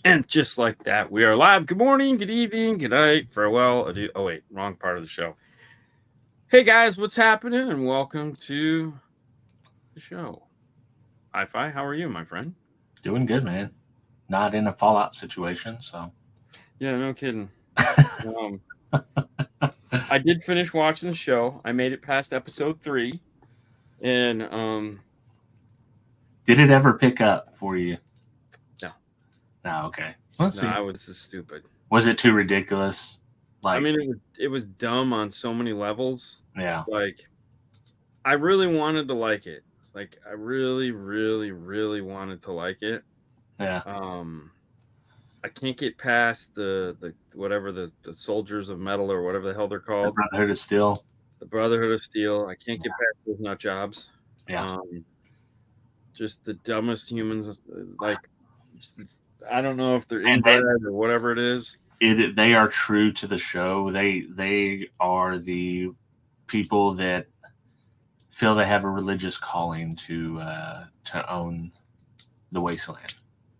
And just like that, we are live. Good morning, good evening, good night, farewell, adieu. Oh, wait, wrong part of the show. Hey, guys, what's happening? And welcome to the show. Hi-Fi, how are you, my friend? Doing good, man. Not in a Fallout situation, so. Yeah, no kidding. um, I did finish watching the show. I made it past episode 3. And, Did it ever pick up for you? no. No, okay. Let's see. I was stupid. Was it too ridiculous? I mean, it was dumb on so many levels. Yeah. Like, I really wanted to like it. Like, I really, really, really wanted to like it. Yeah. I can't get past the whatever the Soldiers of Metal or whatever the hell they're The called. Brotherhood of Steel. The Brotherhood of Steel. I can't get past those nut jobs. Yeah. Just the dumbest humans. Like, I don't know if they're inbred or whatever it is. They are true to the show. They are the people that feel they have a religious calling to own the wasteland.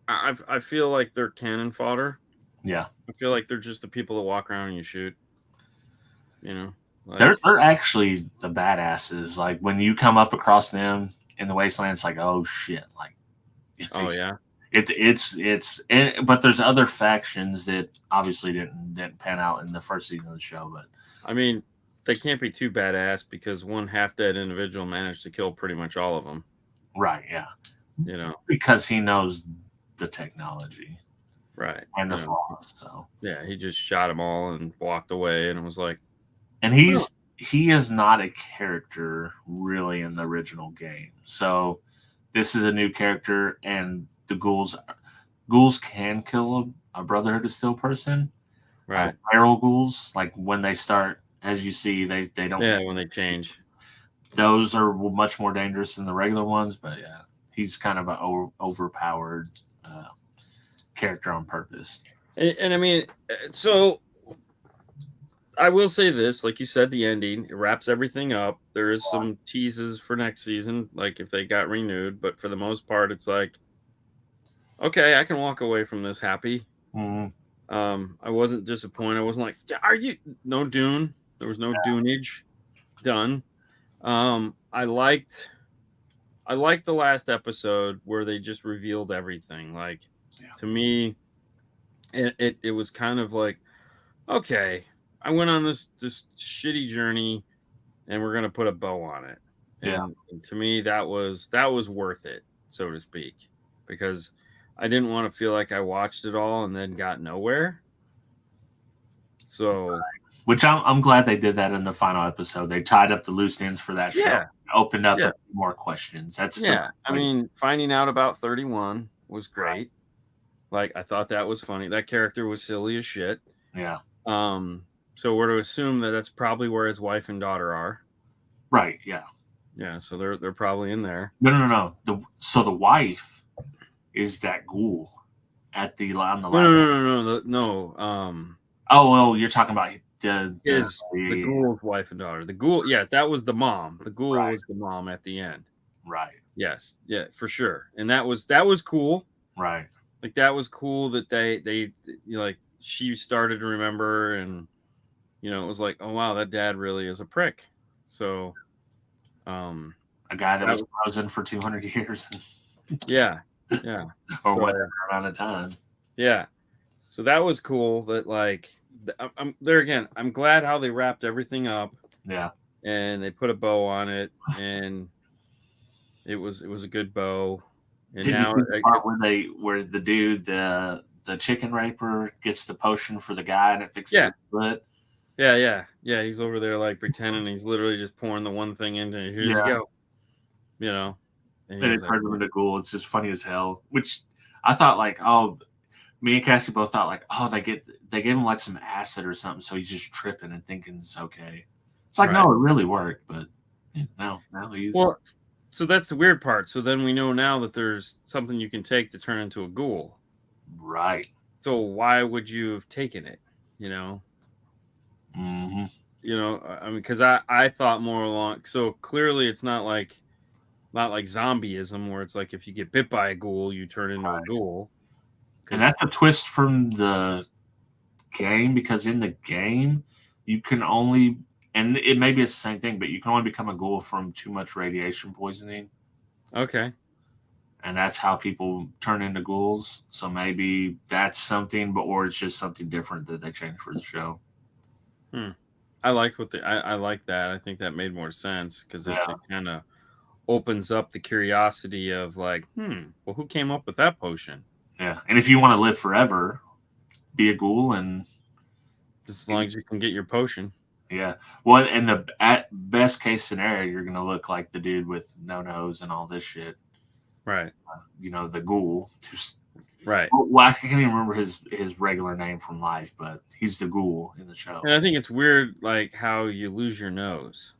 I feel like they're cannon fodder. Yeah. I feel like they're just the people that walk around and you shoot. You know, like, they're actually the badasses. Like when you come up across them in the wasteland, it's like, oh shit! Like, oh yeah, but there's other factions that obviously didn't pan out in the first season of the show. But I mean, they can't be too badass because one half-dead individual managed to kill pretty much all of them. Right? Yeah. You know, because he knows the technology, right, and the flaws. So yeah, he just shot them all and walked away, and it was like, and he is not a character really in the original game. So this is a new character, and the ghouls can kill a Brotherhood of Steel person. Right. Feral ghouls, like when they start, as you see, they don't. Yeah, when they change. Those are much more dangerous than the regular ones, but yeah, he's kind of an overpowered character on purpose. And I mean, so I will say this, like you said, the ending, it wraps everything up. There is some teases for next season, like if they got renewed, but for the most part, it's like, okay, I can walk away from this happy. Mm-hmm. I wasn't disappointed. I wasn't like, are you no Dune? There was no Dunage done. I liked the last episode where they just revealed everything. Like, to me, it was kind of like, okay, I went on this shitty journey, and we're gonna put a bow on it. And to me, that was worth it, so to speak, because I didn't want to feel like I watched it all and then got nowhere. So, which I'm glad they did that in the final episode. They tied up the loose ends for that show. Opened up a few more questions. That's I mean, finding out about 31 was great. Like, I thought that was funny. That character was silly as shit. Yeah. So we're to assume that that's probably where his wife and daughter are. Right. Yeah. Yeah. So they're probably in there. No. So the wife is that ghoul at the on the No. Oh, you're talking about the ghoul's wife and daughter. The ghoul, yeah, that was the mom. The ghoul was the mom at the end. Right. Yes. Yeah, for sure. And that was cool. Right. Like, that was cool that they like, she started to remember, and it was like, oh wow, that dad really is a prick. So a guy that was frozen for 200 years. Yeah. Or whatever amount of time. Yeah. So that was cool. That, like, I'm there again. I'm glad how they wrapped everything up. Yeah. And they put a bow on it, and it was a good bow. And did now, you see the part where the dude, the chicken raper, gets the potion for the guy, and it fixes his foot? Yeah. He's over there like pretending he's literally just pouring the one thing into it. Here you go. And it turned him into ghoul. It's just funny as hell. Which I thought, like, oh, me and Cassie both thought, like, oh, they gave him like some acid or something, so he's just tripping and thinking it's okay. It's like, no, it really worked, but now he's. Well, so that's the weird part. So then we know now that there's something you can take to turn into a ghoul. Right. So why would you have taken it? Mm-hmm. I mean, because I thought more along. So clearly, it's not like zombieism, where it's like if you get bit by a ghoul, you turn into a ghoul. And that's a twist from the game, because in the game you can only, and it maybe it's the same thing, but you can only become a ghoul from too much radiation poisoning. Okay. And that's how people turn into ghouls. So maybe that's something, or it's just something different that they changed for the show. I like I like that. I think that made more sense because it kind of opens up the curiosity of like, well, who came up with that potion? Yeah, and if you want to live forever, be a ghoul, and as long as you can get your potion. Yeah. Well, in the best case scenario, you're going to look like the dude with no nose and all this shit. Right. The ghoul. Right. Well, I can't even remember his regular name from life, but he's the ghoul in the show. And I think it's weird, like, how you lose your nose.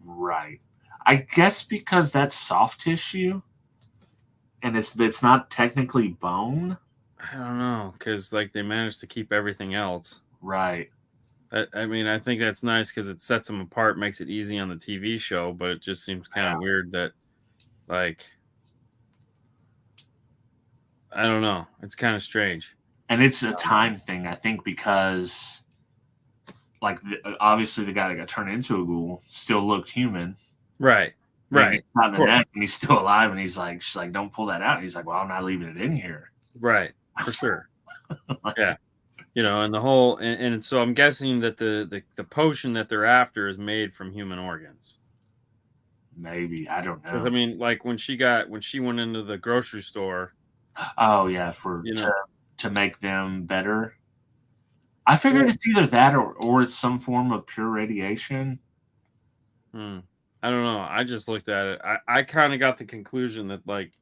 Right. I guess because that's soft tissue, and it's not technically bone. I don't know, because, like, they managed to keep everything else. Right. I mean, I think that's nice because it sets them apart, makes it easy on the TV show, but it just seems kind of weird that, like, I don't know. It's kind of strange. And it's a time thing, I think, because, like, obviously the guy that got turned into a ghoul still looked human. Right. Right. Not in the neck, and he's still alive, and she's like, don't pull that out. And he's like, well, I'm not leaving it in here. Right. For sure. Yeah. And the whole, and so I'm guessing that the potion that they're after is made from human organs. Maybe, I don't know. I mean, like when she went into the grocery store. Oh yeah, to make them better. I figured it's either that or it's some form of pure radiation. I don't know. I just looked at it. I kind of got the conclusion that like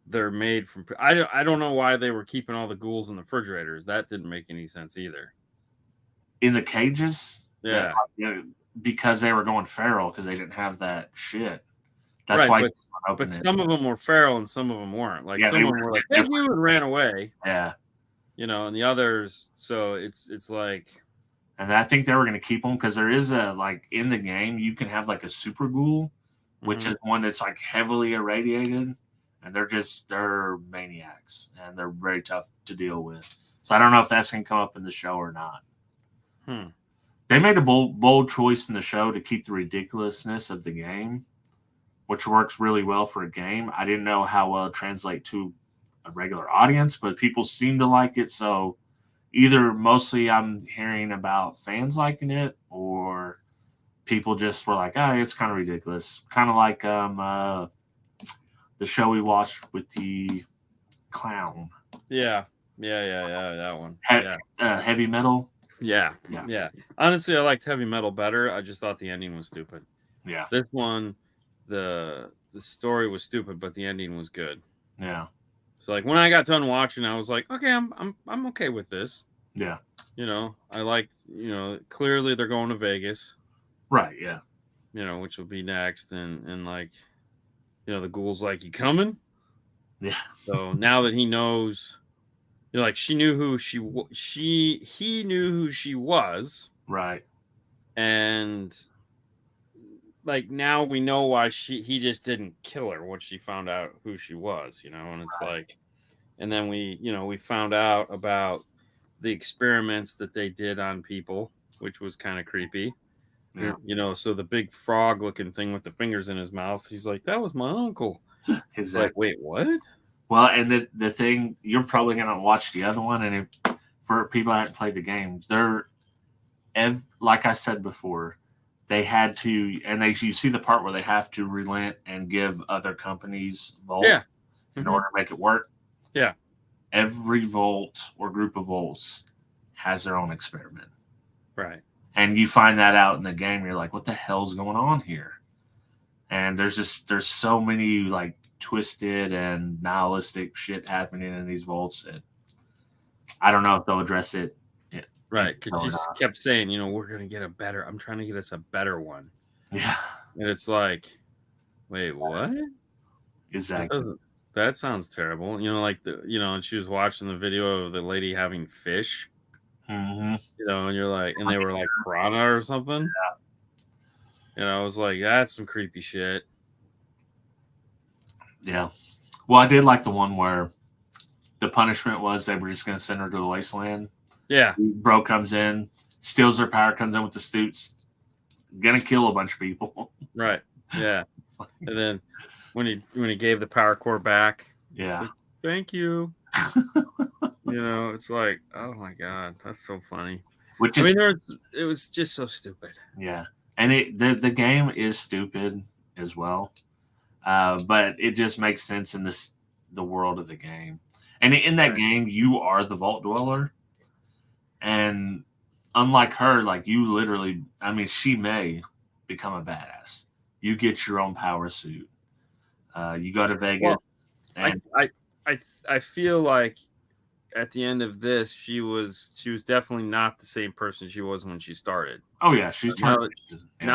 they're made from. I don't know why they were keeping all the ghouls in the refrigerators. That didn't make any sense either. In the cages, yeah, because they were going feral because they didn't have that shit. That's why. But some of them were feral and some of them weren't. Like some of them were like they knew and ran away. Yeah, and the others. So it's like. And I think they were going to keep them because there is in the game you can have like a super ghoul, which is one that's like heavily irradiated, and they're maniacs and they're very tough to deal with. So I don't know if that's going to come up in the show or not. They made a bold choice in the show to keep the ridiculousness of the game, which works really well for a game. I didn't know how well it translates to a regular audience, but people seem to like it. So either mostly I'm hearing about fans liking it, or people just were like, "Oh, it's kind of ridiculous." Kind of like the show we watched with the clown. Yeah, that one. Heavy Metal. Yeah. Honestly, I liked Heavy Metal better. I just thought the ending was stupid. Yeah. This one, the story was stupid, but the ending was good. Yeah. So like when I got done watching, I was like, okay, I'm okay with this. Yeah. I like, clearly they're going to Vegas. Right, yeah. Which will be next, and like, the ghoul's like, "You coming?" Yeah. So now that he knows, like he knew who she was. Right. And like now we know why he just didn't kill her once she found out who she was, and it's like, and then we found out about the experiments that they did on people, which was kind of creepy. Yeah. So the big frog looking thing with the fingers in his mouth, he's like, "That was my uncle." He's like, "Wait, what?" Well, and the thing, you're probably going to watch the other one, and if for people that haven't played the game, like I said before, they had to, and you see the part where they have to relent and give other companies Volt in order to make it work. Yeah. Every Volt or group of Volts has their own experiment. Right. And you find that out in the game. You're like, what the hell's going on here? And there's so many like twisted and nihilistic shit happening in these Volts that I don't know if they'll address it. Right, because you just kept saying, we're going to get I'm trying to get us a better one. Yeah. And it's like, wait, what? Exactly. That sounds terrible. Like and she was watching the video of the lady having fish. Mm-hmm. And you're like, and they were like piranha or something. Yeah. I was like, that's some creepy shit. Yeah. Well, I did like the one where the punishment was they were just going to send her to the wasteland. Yeah. Bro comes in, steals her power, comes in with the suits, gonna kill a bunch of people. Right. Yeah. And then when he gave the power core back, yeah, like, thank you. It's like, oh my god, that's so funny. It was just so stupid. Yeah, and the game is stupid as well, but it just makes sense in the world of the game. And in that game, you are the vault dweller, and unlike her, like you literally, she may become a badass. You get your own power suit. You go to Vegas. Well, I feel like at the end of this, she was definitely not the same person she was when she started. Oh yeah, she's now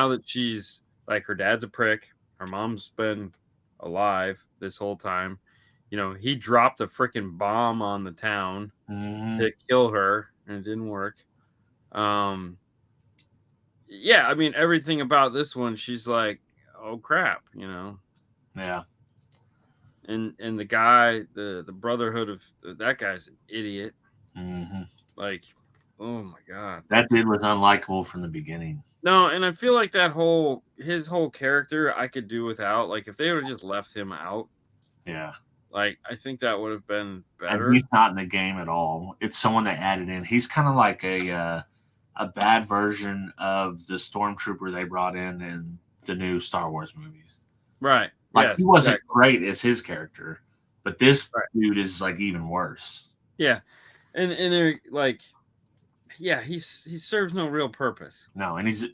that she's like, her dad's a prick, her mom's been alive this whole time. He dropped a freaking bomb on the town to kill her, and it didn't work. Yeah, everything about this one, she's like, oh crap, Yeah. And the guy, the brotherhood of that guy's an idiot. Like, oh my god, that dude was unlikable from the beginning. No, and I feel like his whole character I could do without. Like, if they would have just left him out, yeah, like, I think that would have been better. And he's not in the game at all. It's someone they added in. He's kind of like a bad version of the stormtrooper they brought in the new Star Wars movies. Right. Like, he wasn't great as his character, but this dude is like even worse. Yeah, and they're like, yeah, he serves no real purpose. No, and he's a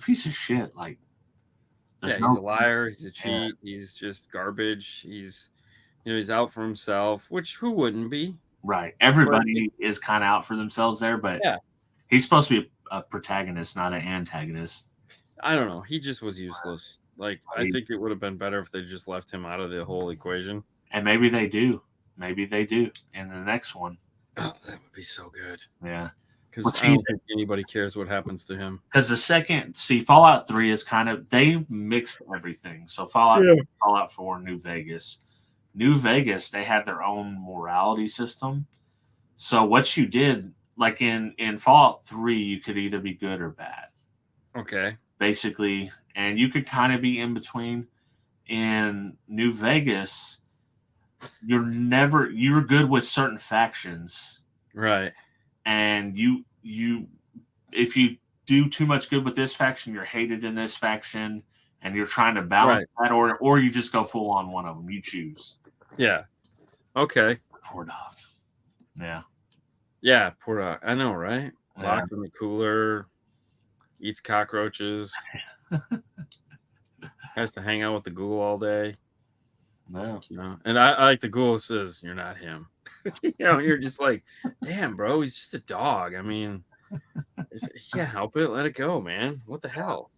piece of shit. Like, he's a liar. He's a cheat. Yeah. He's just garbage. He's out for himself, which who wouldn't be? Right. Everybody is kind of out for themselves there, but he's supposed to be a protagonist, not an antagonist. I don't know. He just was useless. Like, I think it would have been better if they just left him out of the whole equation. And maybe they do. Maybe they do in the next one. Oh, that would be so good. Yeah. Because I don't think anybody cares what happens to him. Because Fallout 3 is they mixed everything. So Fallout 4, New Vegas. New Vegas, they had their own morality system. So what you did, like in Fallout 3, you could either be good or bad. Okay. Basically, and you could kind of be in between. In New Vegas, you're good with certain factions. Right. And you if you do too much good with this faction, you're hated in this faction, and you're trying to balance that, or you just go full on one of them. You choose. Yeah. Okay. Poor dog. Yeah. Yeah, poor dog. I know, right? Locked in the cooler, eats cockroaches, has to hang out with the ghoul all day. No. And I like the ghoul says, "You're not him." You're just like, damn, bro, he's just a dog. He can't help it. Let it go, man. What the hell?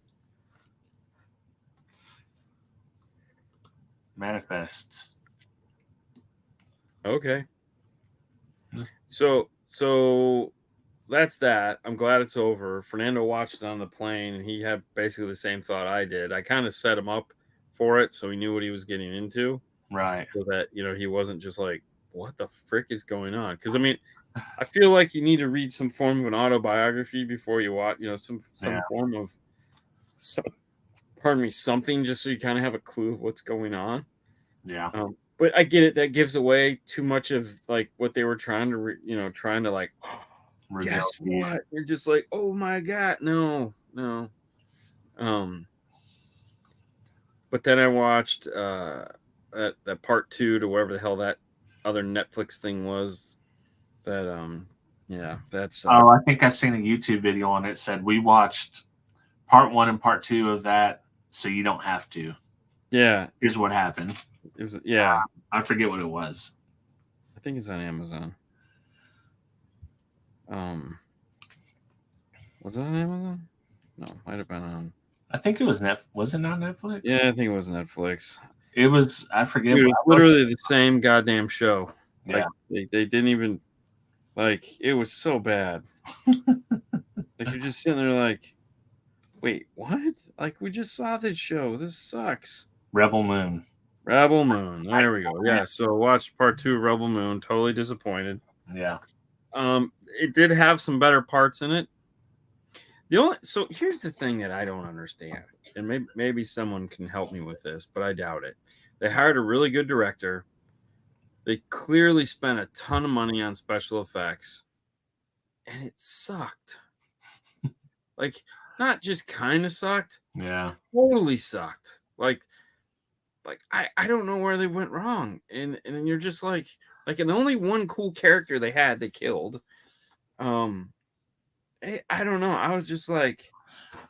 Manifests. Okay. So that's that. I'm glad it's over. Fernando watched it on the plane, and he had basically the same thought I did. I kind of set him up for it, so he knew what he was getting into. Right. So that, he wasn't just like, what the frick is going on? Because I feel like you need to read some form of an autobiography before you watch, some form of, something, just so you kind of have a clue of what's going on. Yeah. But I get it. That gives away too much of like what they were trying to like. Guess what? You're just like, oh my god, no. But then I watched that part 2 to whatever the hell that other Netflix thing was. That's. Oh, I think I seen a YouTube video on it. Said we watched part 1 and part 2 of that, so you don't have to. Yeah. Here's what happened. It was I forget what it was. I think it's on Amazon. Was it on Amazon? No, might have been on. I think it was Was it on Netflix? Yeah, I think it was Netflix. It was. I forget. Dude, it was literally the same goddamn show. Yeah. Like, they didn't even it was so bad. Like, you're just sitting there like, wait, what? Like, we just saw this show. This sucks. Rebel Moon. Rebel Moon. There we go. Yeah. So watched part 2 of Rebel Moon. Totally disappointed. Yeah. It did have some better parts in it. So here's the thing that I don't understand, and maybe someone can help me with this, but I doubt it. They hired a really good director. They clearly spent a ton of money on special effects, and it sucked. Like, not just kind of sucked. Yeah. Totally sucked. Like I don't know where they went wrong, and you're just like, and only one cool character they had, they killed. I don't know. I was just like,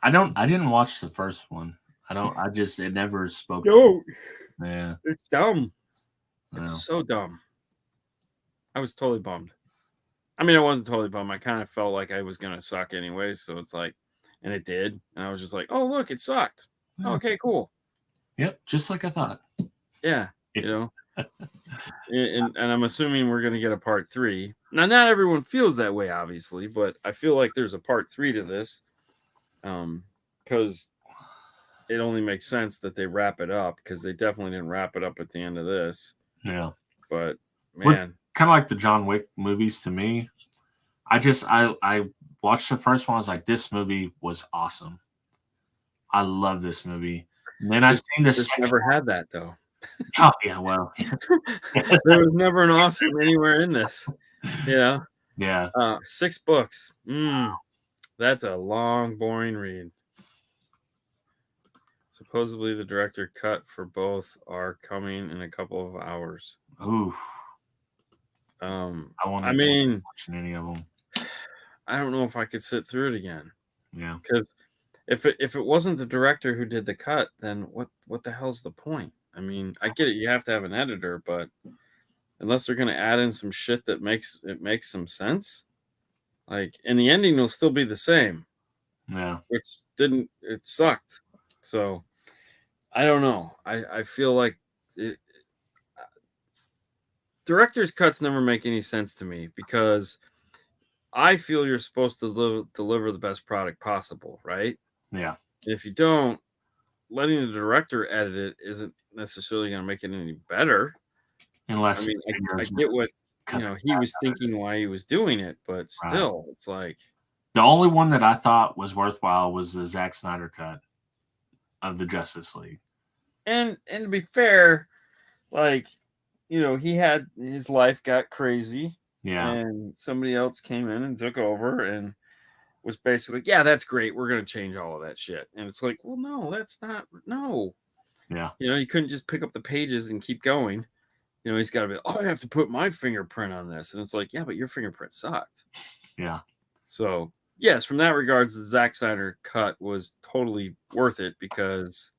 I didn't watch the first one. It never spoke no, to me. Yeah. it's dumb. It's Yeah. so dumb. I was totally bummed. I mean, I wasn't totally bummed. I kind of felt like I was gonna suck anyway, so it's like, and it did, and I was just like, oh look, it sucked. Yeah. Okay, cool. Yep, just like I thought. Yeah, you know. And I'm assuming we're gonna get a part 3. Now, not everyone feels that way, obviously, but I feel like there's a part 3 to this, because it only makes sense that they wrap it up, because they definitely didn't wrap it up at the end of this. Yeah, but man, kind of like the John Wick movies to me. I watched the first one. I was like, this movie was awesome. I love this movie. And then I seen the second. Never had that though. Oh yeah, well, there was never an awesome anywhere in this. You know. Yeah. 6 books. That's a long, boring read. Supposedly, the director cut for both are coming in a couple of hours. Oof. I mean, watching any of them. I don't know if I could sit through it again. Yeah. Because if it wasn't the director who did the cut, then what the hell's the point? I mean, I get it. You have to have an editor, but unless they're going to add in some shit that makes some sense, like, and the ending will still be the same. Yeah. It sucked. So I don't know. I feel like director's cuts never make any sense to me, because I feel you're supposed to deliver the best product possible, right? Yeah. And if you don't, letting the director edit it isn't necessarily going to make it any better. Unless, I mean, I get what he was thinking, why he was doing it, but still, right. It's like, the only one that I thought was worthwhile was the Zack Snyder cut of the Justice League. And to be fair, like, he had his life got crazy. Yeah. And somebody else came in and took over and was basically, yeah, that's great. We're going to change all of that shit. And it's like, well, no, that's not. No. Yeah. You couldn't just pick up the pages and keep going. He's got to be, I have to put my fingerprint on this. And it's like, yeah, but your fingerprint sucked. Yeah. So, yes, from that regards, the Zack Snyder cut was totally worth it, because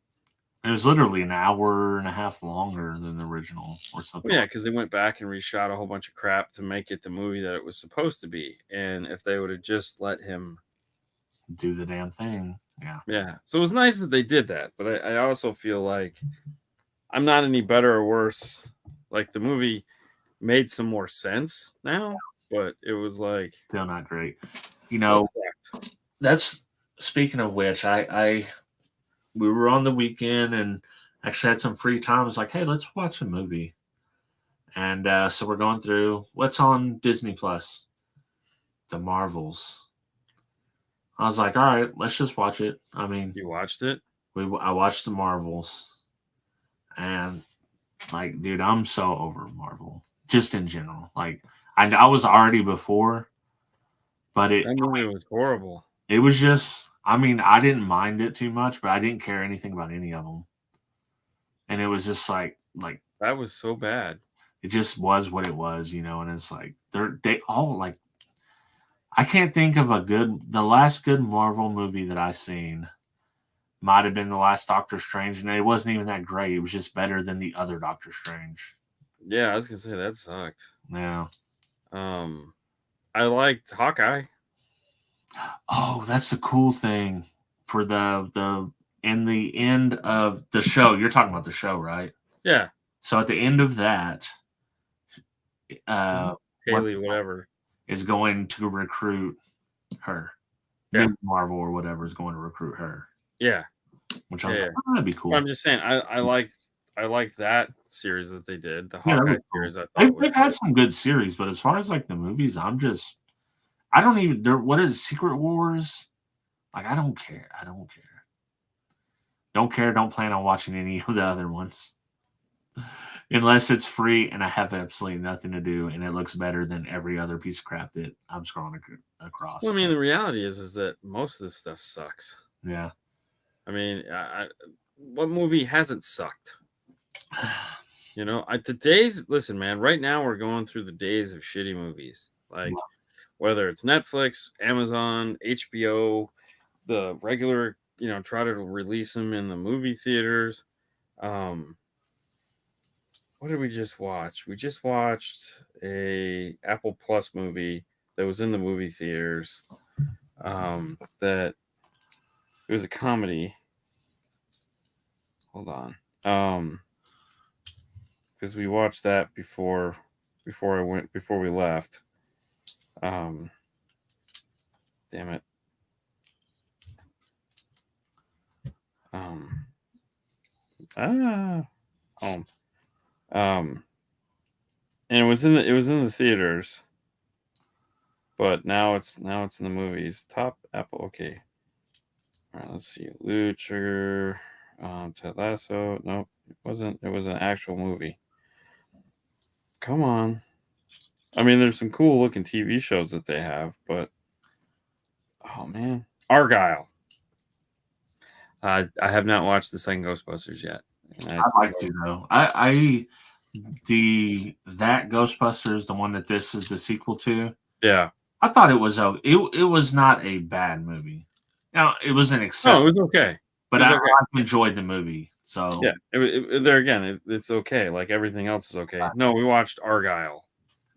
it was literally an hour and a half longer than the original or something. Yeah, because they went back and reshot a whole bunch of crap to make it the movie that it was supposed to be. And if they would have just let him do the damn thing. Yeah. Yeah. So it was nice that they did that. But I also feel like I'm not any better or worse. Like, the movie made some more sense now, but it was like still not great. That's speaking of which, we were on the weekend and actually had some free time. I was like, hey, let's watch a movie. And so we're going through what's on Disney Plus, The Marvels. I was like, all right, let's just watch it. I mean, you watched it? I watched The Marvels, and like, dude, I'm so over Marvel, just in general. Like, I was already before, but that movie was horrible. It was just, I mean, I didn't mind it too much, but I didn't care anything about any of them. And it was just like that was so bad. It just was what it was, and it's like they all, like, I can't think of the last good Marvel movie that I seen might have been the last Doctor Strange, and it wasn't even that great. It was just better than the other Doctor Strange. Yeah, I was gonna say that sucked. Yeah. I liked Hawkeye. Oh, that's the cool thing for the end of the show. You're talking about the show, right? Yeah. So at the end of that, Haley, whatever, is going to recruit her. Yeah. Marvel or whatever is going to recruit her. Yeah. Which I was like, oh, that'd be cool. I'm just saying, I liked I liked that series that they did. The Yeah, that Hawkeye was cool. series, I thought was They've had good. some good series, but as far as like the movies, I don't even. What is Secret Wars? Like, I don't care. I don't care. Don't care. Don't plan on watching any of the other ones. Unless it's free and I have absolutely nothing to do and it looks better than every other piece of crap that I'm scrolling across. Well, I mean, the reality is that most of this stuff sucks. Yeah. I mean, what movie hasn't sucked? You know, listen, man, right now we're going through the days of shitty movies. Like, whether it's Netflix, Amazon, HBO, the regular, try to release them in the movie theaters. What did we just watch? We just watched a Apple Plus movie that was in the movie theaters. That it was a comedy. Hold on. Because we watched that before we left. Damn it. And it was in the theaters, but now it's in the movies. Top Apple. Okay. All right, let's see. Loot Sugar, Ted Lasso. Nope, it wasn't. It was an actual movie. Come on. I mean, there's some cool looking TV shows that they have, but oh man, Argyle. I have not watched the second Ghostbusters yet. I'd like to though. That Ghostbusters, the one that this is the sequel to. Yeah, I thought it was it was not a bad movie. Now it wasn't acceptable. No, it was okay. But I enjoyed the movie. So yeah, there again, it's okay. Like everything else is okay. No, we watched Argyle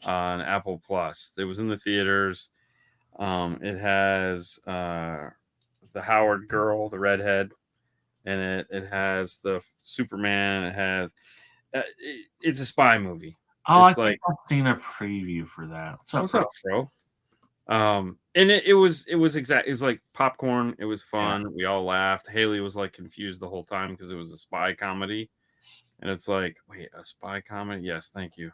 on Apple Plus. It was in the theaters. It has the Howard girl, the redhead, and it has the Superman. It has it's a spy movie. Oh, it's I think I've seen a preview for that. What's up, bro? And it was like popcorn. It was fun. Yeah. We all laughed. Haley was like confused the whole time because it was a spy comedy, and it's like, wait, a spy comedy? Yes, thank you.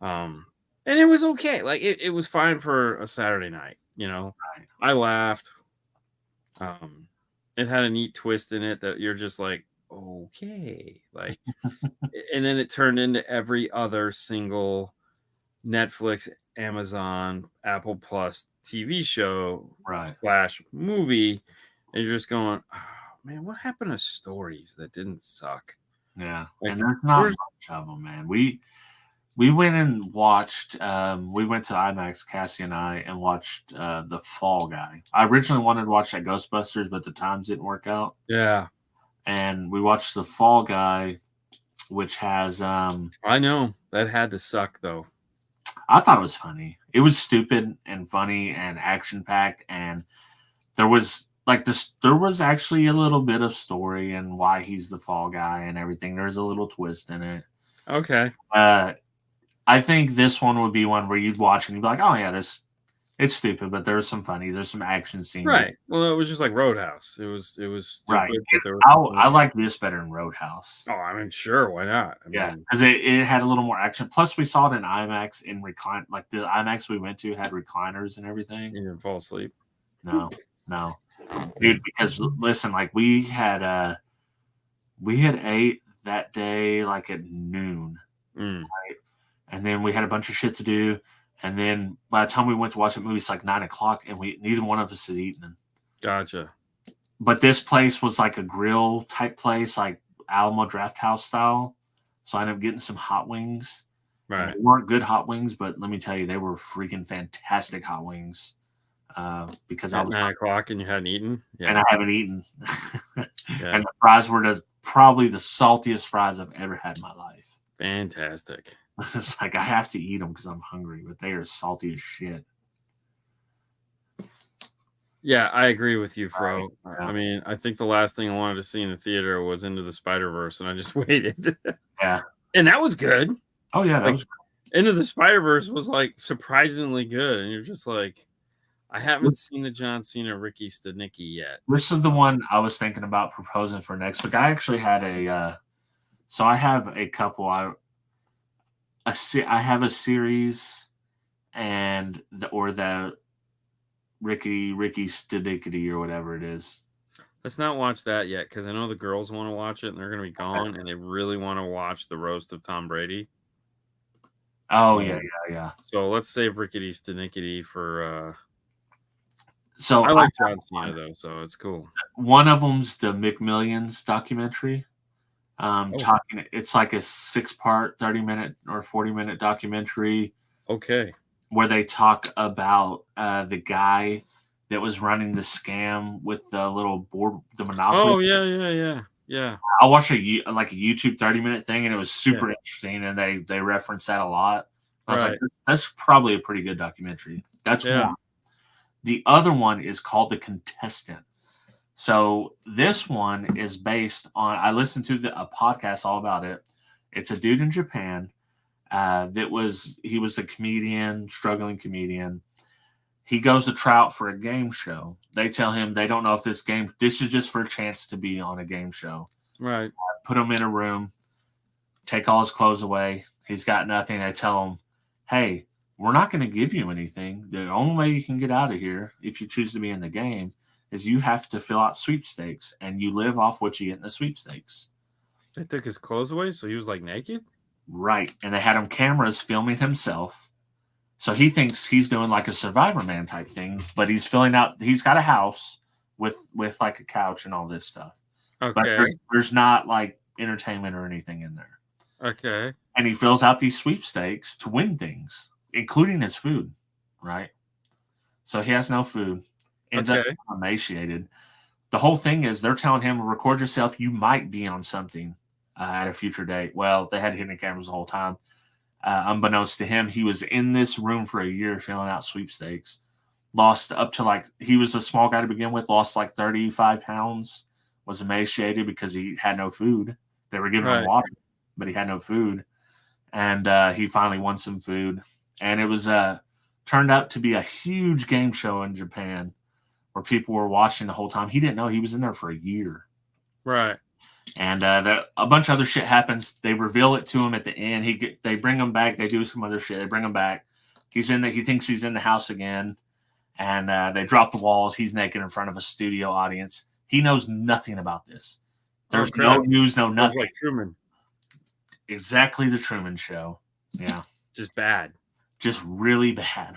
And it was okay. Like it was fine for a Saturday night. You know, right. I laughed. It had a neat twist in it that you're just like, okay, like, and then it turned into every other single Netflix, Amazon, Apple Plus TV show / movie, and you're just going, oh, man, what happened to stories that didn't suck? Yeah, like, and there's not much of them, man. We went and watched. We went to IMAX, Cassie and I, and watched The Fall Guy. I originally wanted to watch that Ghostbusters, but the times didn't work out. Yeah, and we watched The Fall Guy, which has. I know that had to suck though. I thought it was funny. It was stupid and funny and action packed, and there was there was actually a little bit of story and why he's the fall guy and everything. There's a little twist in it. Okay. I think this one would be one where you'd watch and you'd be like, oh yeah, it's stupid, but there's some funny, there's some action scenes. Right. Well, it was just like Roadhouse. It was stupid, right. I like this better than Roadhouse. Oh, I mean, sure, why not? Yeah, because it had a little more action. Plus, we saw it in IMAX in recline. Like the IMAX we went to had recliners and everything. You didn't fall asleep? No, dude. Because listen, like we had ate that day like at noon, right? And then we had a bunch of shit to do. And then by the time we went to watch the movie, it's like 9:00, and neither one of us had eaten. Gotcha. But this place was like a grill type place, like Alamo Draft House style. So I ended up getting some hot wings. Right. They weren't good hot wings, but let me tell you, they were freaking fantastic hot wings. Because at 9:00 and you hadn't eaten? Yeah. And I haven't eaten. Yeah. And the fries were probably the saltiest fries I've ever had in my life. Fantastic. It's like I have to eat them because I'm hungry, but they are salty as shit. Yeah, I agree with you, Fro. Right. Yeah. I mean, I think the last thing I wanted to see in the theater was Into the Spider-Verse, and I just waited. Yeah. And that was good. Oh, yeah, that was good. Into the Spider-Verse was, like, surprisingly good, and you're just like, I haven't seen the John Cena Ricky Stenicki yet. This is the one I was thinking about proposing for next week. I actually had a So I have a couple. I have a series, and the Ricky Stidickety or whatever it is. Let's not watch that yet, because I know the girls want to watch it, and they're going to be gone, and they really want to watch the roast of Tom Brady. Oh, yeah. So let's save Rickety Stinickety for... So I like John Cena, though, so it's cool. One of them's the McMillions documentary. It's like a 6-part, 30-minute or 40-minute documentary. Okay. Where they talk about the guy that was running the scam with the little board, the Monopoly. Oh, yeah. I watched a YouTube 30-minute thing, and it was super interesting, and they reference that a lot. I was like, that's probably a pretty good documentary. That's one. The other one is called The Contestant. So this one is based on, I listened to a podcast all about it. It's a dude in Japan. He was a comedian, struggling comedian. He goes to try out for a game show. They tell him they don't know if this is just for a chance to be on a game show. Right. Put him in a room, take all his clothes away. He's got nothing. They tell him, hey, we're not going to give you anything. The only way you can get out of here, if you choose to be in the game, is you have to fill out sweepstakes, and you live off what you get in the sweepstakes. They took his clothes away, so he was like naked? Right. And they had him cameras filming himself. So he thinks he's doing like a Survivor Man type thing, but he's got a house with like a couch and all this stuff. Okay. But there's not like entertainment or anything in there. Okay. And he fills out these sweepstakes to win things, including his food, right? So he has no food, ends up emaciated. The whole thing is they're telling him, record yourself, you might be on something at a future date. Well, they had hidden cameras the whole time. Unbeknownst to him, he was in this room for a year filling out sweepstakes. Lost up to he was a small guy to begin with, lost like 35 pounds, was emaciated because he had no food. They were giving him water, but he had no food. And he finally won some food. And it was turned out to be a huge game show in Japan where people were watching the whole time. He didn't know he was in there for a year. Right. And a bunch of other shit happens. They reveal it to him at the end. They bring him back. They do some other shit. They bring him back. He thinks he's in the house again. And they drop the walls. He's naked in front of a studio audience. He knows nothing about this. There's no news, no nothing. Like Truman. Exactly the Truman Show. Yeah. Just bad. Just really bad.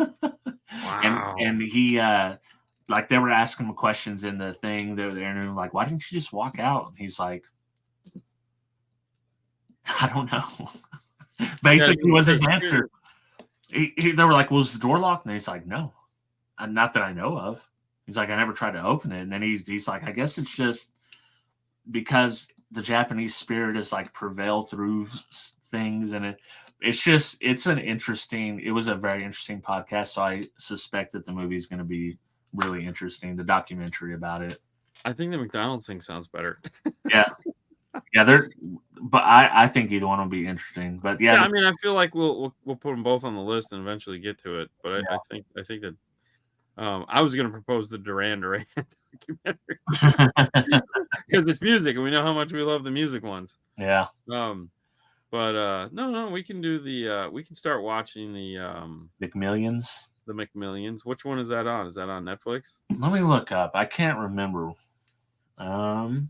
Wow. And he they were asking him questions in the thing. They were interviewing, like, why didn't you just walk out? And he's like, I don't know. Basically was his answer. They were like, well, was the door locked? And he's like, no. Not that I know of. He's like, I never tried to open it. And then he's like, I guess it's just because the Japanese spirit is prevail through things. And it was a very interesting podcast. So I suspect that the movie is going to be really interesting. The documentary about it. I think the McDonald's thing sounds better. Yeah. But I think either one will be interesting. But yeah, I mean, I feel like we'll put them both on the list and eventually get to it. But I think that I was going to propose the Duran Duran documentary because it's music, and we know how much we love the music ones. Yeah. But no, we can do we can start watching the McMillions. The McMillions. Which one is that on? Is that on Netflix? Let me look up. I can't remember. I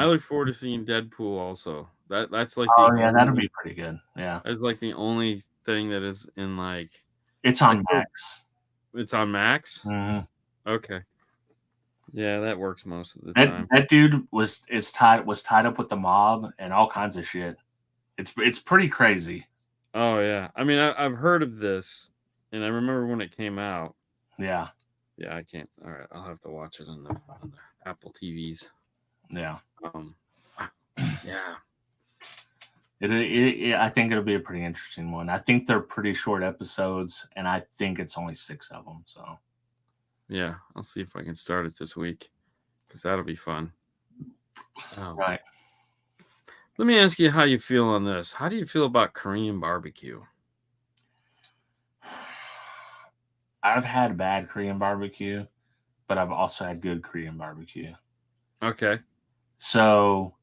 look forward to seeing Deadpool also. That's like that'll be pretty good. Yeah. That's like the only thing that is in it's on Max. It's on Max? Mm-hmm. Okay. Yeah, that works most of the time. That dude was tied up with the mob and all kinds of shit. It's pretty crazy. Oh yeah. I mean, I've heard of this, and I remember when it came out. Yeah. Yeah, I can't. All right, I'll have to watch it on the Apple TVs. Yeah. Yeah. I think it'll be a pretty interesting one. I think they're pretty short episodes, and I think it's only 6 of them. So. Yeah, I'll see if I can start it this week because that'll be fun. Right. Let me ask you how you feel on this. How do you feel about Korean barbecue? I've had bad Korean barbecue, but I've also had good Korean barbecue. Okay. So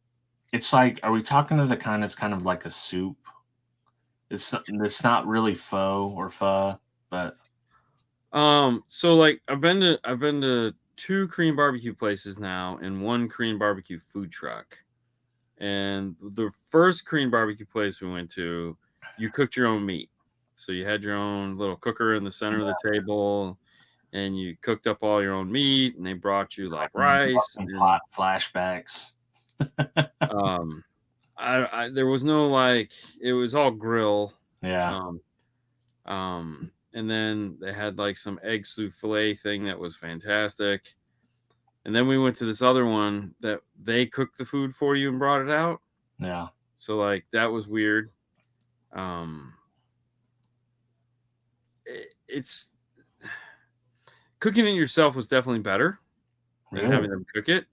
It's like, are we talking to the kind that's kind of like a soup? It's not really pho, but So like I've been to 2 Korean barbecue places now and 1 Korean barbecue food truck. And the first Korean barbecue place we went to, you cooked your own meat. So you had your own little cooker in the center of the table, and you cooked up all your own meat, and they brought you like rice and flashbacks. um there was no like, it was all grill. Yeah. And then they had like some egg souffle thing that was fantastic. And then we went to this other one that they cooked the food for you and brought it out. Yeah. So like that was weird. It's cooking it yourself was definitely better than having them cook it.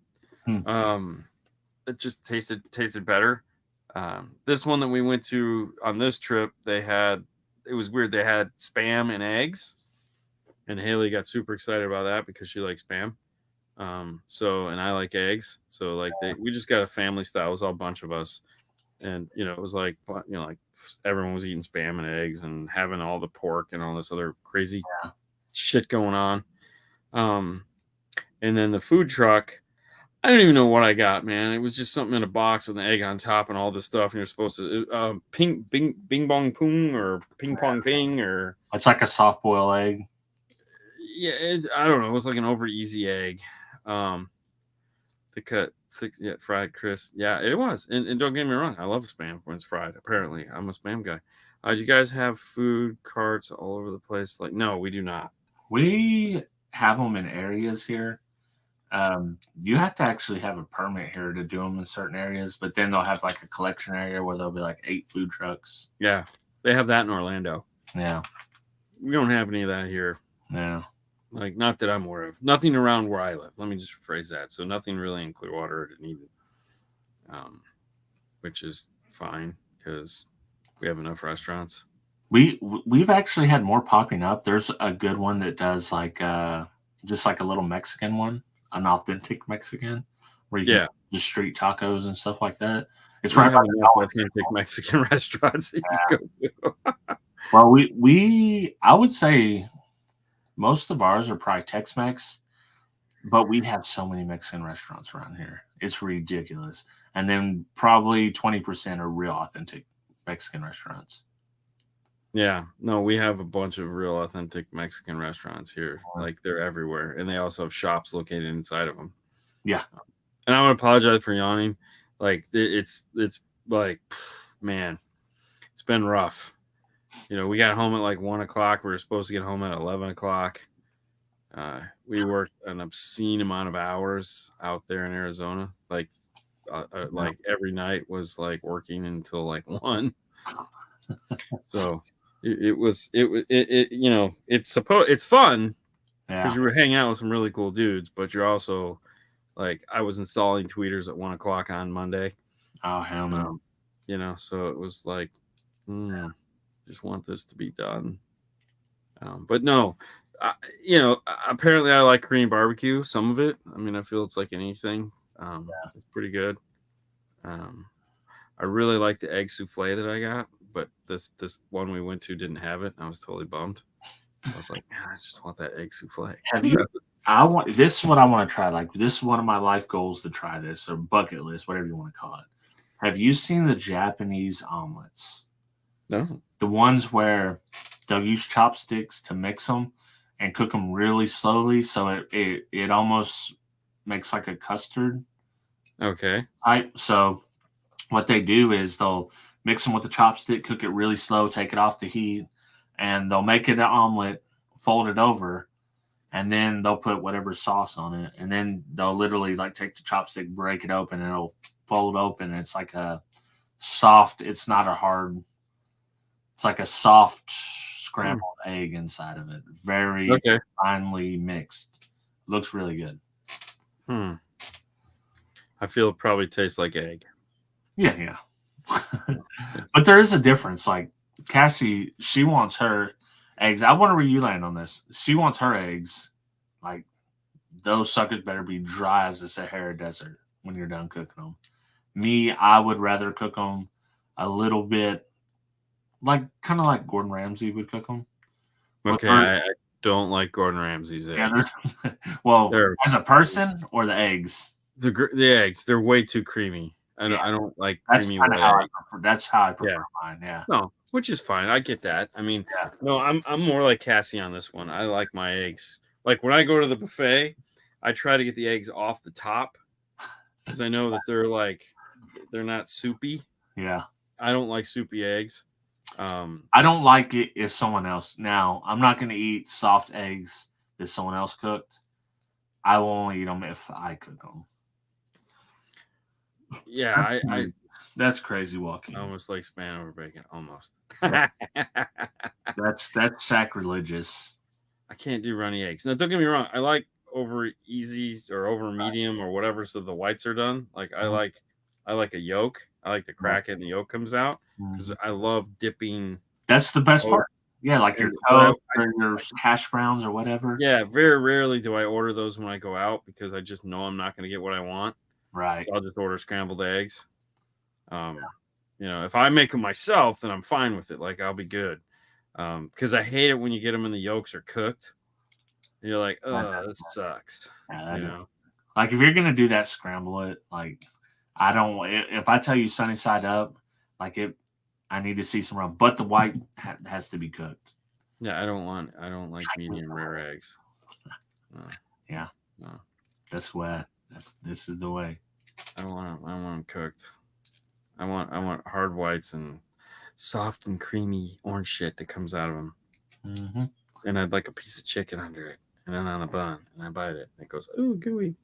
It just tasted better. This one that we went to on this trip, it was weird. They had spam and eggs, and Haley got super excited about that because she likes spam. And I like eggs. So like we just got a family style. It was all a bunch of us. And, it was like, like everyone was eating spam and eggs and having all the pork and all this other crazy shit going on. And then the food truck, I don't even know what I got, man. It was just something in a box with an egg on top and all this stuff. And you're supposed to bing bong pong or ping pong ping, or it's like a soft boiled egg. Yeah, I don't know. It was like an over easy egg. Fried crisp. Yeah, it was. And don't get me wrong, I love spam when it's fried. Apparently, I'm a spam guy. Do you guys have food carts all over the place? Like, no, we do not. We have them in areas here. You have to actually have a permit here to do them in certain areas, but then they'll have like a collection area where there'll be like 8 food trucks. Yeah, they have that in Orlando. Yeah, we don't have any of that here. Yeah. Like, not that I'm aware of. Nothing around where I live. Let me just rephrase that. So nothing really in Clearwater to need, which is fine because we have enough restaurants. We've actually had more popping up. There's a good one that does like just like a little Mexican one, an authentic Mexican, where you can just street tacos and stuff like that. It's right by the authentic Mexican restaurants that you go to. Well, I would say most of ours are probably Tex-Mex, but we have so many Mexican restaurants around here. It's ridiculous. And then probably 20% are real authentic Mexican restaurants. Yeah, no, we have a bunch of real authentic Mexican restaurants here. Like, they're everywhere, and they also have shops located inside of them. Yeah. And I want to apologize for yawning. Like, it's like, man, it's been rough. We got home at like 1 o'clock. We were supposed to get home at 11 o'clock. We worked an obscene amount of hours out there in Arizona. Like every night was like working until like 1. So it's fun because you were hanging out with some really cool dudes, but you're also like, I was installing tweeters at 1 o'clock on Monday. Oh, hell no. So it was like, just want this to be done. But no, apparently I like Korean barbecue, some of it. I mean, I feel it's like anything. It's pretty good. I really like the egg souffle that I got, but this one we went to didn't have it. I was totally bummed. I was like, man, I just want that egg souffle. This is what I want to try. Like, this is one of my life goals to try this, or bucket list, whatever you want to call it. Have you seen the Japanese omelets? No. The ones where they'll use chopsticks to mix them and cook them really slowly, so it almost makes like a custard. Okay. So what they do is they'll mix them with the chopstick, cook it really slow, take it off the heat, and they'll make it an omelet, fold it over, and then they'll put whatever sauce on it, and then they'll literally like take the chopstick, break it open, and it'll fold open. It's like a soft. It's not a hard. It's like a soft scrambled egg inside of it. Very finely mixed. Looks really good. I feel it probably tastes like egg. Yeah. But there is a difference. Like, Cassie, she wants her eggs. I wonder where you land on this. She wants her eggs, like, those suckers better be dry as the Sahara Desert when you're done cooking them. Me, I would rather cook them a little bit, kind of like Gordon Ramsay would cook them. Okay, I don't like Gordon Ramsay's eggs. Well, as a person or the eggs? The eggs, they're way too creamy. I don't like creamy white eggs. That's how I prefer mine. Yeah. No, which is fine. I get that. I mean, no, I'm more like Cassie on this one. I like my eggs. Like when I go to the buffet, I try to get the eggs off the top because I know that they're not soupy. Yeah. I don't like soupy eggs. I don't like it if someone else. Now, I'm not going to eat soft eggs that someone else cooked. I will only eat them if I cook them. Yeah, that's crazy, Joaquin. I almost like span over bacon. Almost. That's sacrilegious. I can't do runny eggs. Now, don't get me wrong. I like over easy or over medium or whatever, so the whites are done. Like I like a yolk. I like the crack and the yolk comes out because I love dipping. That's the best part. Yeah, like your toast or your hash browns or whatever. Yeah, very rarely do I order those when I go out because I just know I'm not going to get what I want. Right. So I'll just order scrambled eggs. If I make them myself, then I'm fine with it. Like I'll be good. Because I hate it when you get them and the yolks are cooked. You're like, oh, this sucks. Yeah, like if you're gonna do that, scramble it. Like I don't. If I tell you sunny side up, like it, I need to see some rub. But the white has to be cooked. Yeah, I don't like medium rare eggs. Yeah, no. That's wet. This is the way. I want them cooked. I want hard whites and soft and creamy orange shit that comes out of them. Mm-hmm. And I'd like a piece of chicken under it, and then on a bun, and I bite it, and it goes, ooh, gooey.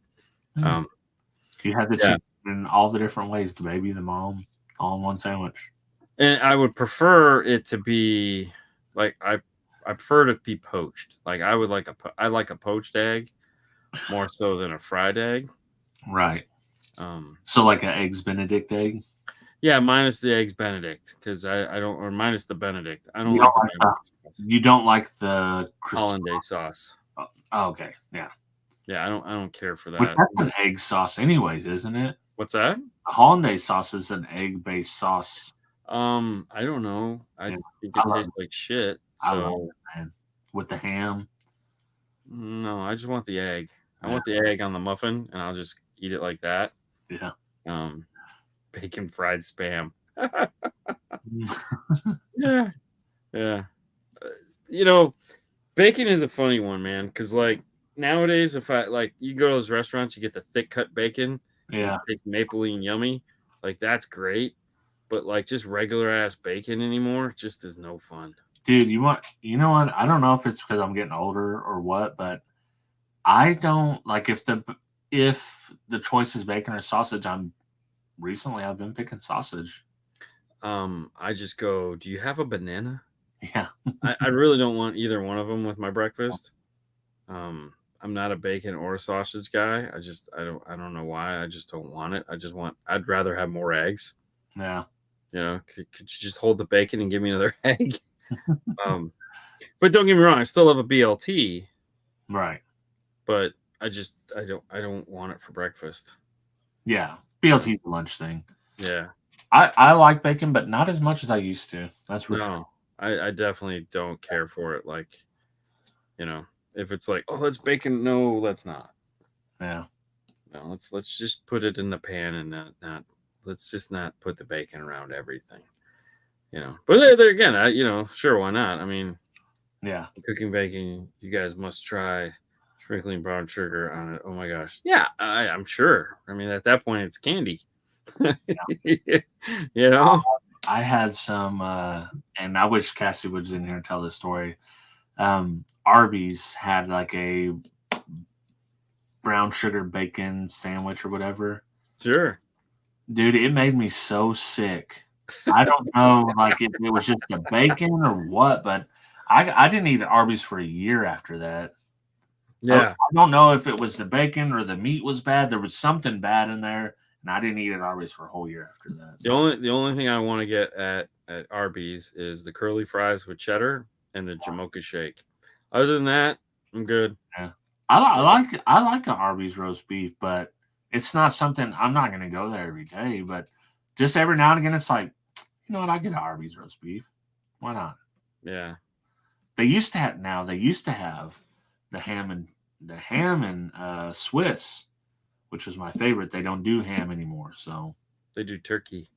You have the chicken in all the different ways, the baby, the mom, all in one sandwich. And I would prefer it to be like I prefer to be poached. Like I like a poached egg more so than a fried egg. Right. So like an eggs Benedict egg. Yeah, minus the eggs Benedict because I don't, or minus the Benedict. I don't you like don't the Benedict sauce. You don't like the hollandaise sauce. Oh, okay, yeah. Yeah, I don't care for that. Which that's an egg sauce, anyways, isn't it? What's that? A hollandaise sauce is an egg-based sauce. I don't know. I think it tastes like shit. So. I love it, man. With the ham. No, I just want the egg. I want the egg on the muffin, and I'll just eat it like that. Yeah. Bacon fried spam. Yeah. Bacon is a funny one, man. Because like nowadays, if you go to those restaurants, you get the thick cut bacon. Yeah. It tastes mapley and yummy. Like that's great. But like just regular ass bacon anymore just is no fun. Dude, you know what? I don't know if it's because I'm getting older or what, but I don't like if the choice is bacon or sausage. I've been picking sausage. I just go, do you have a banana? Yeah. I really don't want either one of them with my breakfast. I'm not a bacon or a sausage guy. I don't know why. I just don't want it. I'd rather have more eggs. Yeah. Could you just hold the bacon and give me another egg? But don't get me wrong, I still love a BLT. Right. But I don't want it for breakfast. Yeah. BLT's a lunch thing. Yeah. I like bacon, but not as much as I used to. That's for sure. I definitely don't care for it. Like, if it's like, oh, let's bacon. No, let's not. Yeah. No, let's just put it in the pan and not let's just not put the bacon around everything. But there again, sure, why not? I mean, yeah, cooking bacon, you guys must try sprinkling brown sugar on it. Oh my gosh. Yeah, I'm sure. I mean, at that point it's candy. Yeah. I had some and I wish Cassie was in here and tell this story. Arby's had like a brown sugar bacon sandwich or whatever. Sure. Dude, it made me so sick. I don't know like if it was just the bacon or what, but I didn't eat at Arby's for a year after that. Yeah. I don't know if it was the bacon or the meat was bad. There was something bad in there, and I didn't eat at Arby's for a whole year after that. The only thing I want to get at Arby's is the curly fries with cheddar and the Jamocha shake. Other than that, I'm good. Yeah. I like an Arby's roast beef, but It's not something I'm not going to go there every day, but just every now and again, it's like, you know what? I get an Arby's roast beef. Why not? Yeah. They used to have the ham and Swiss, which was my favorite. They don't do ham anymore, so they do turkey.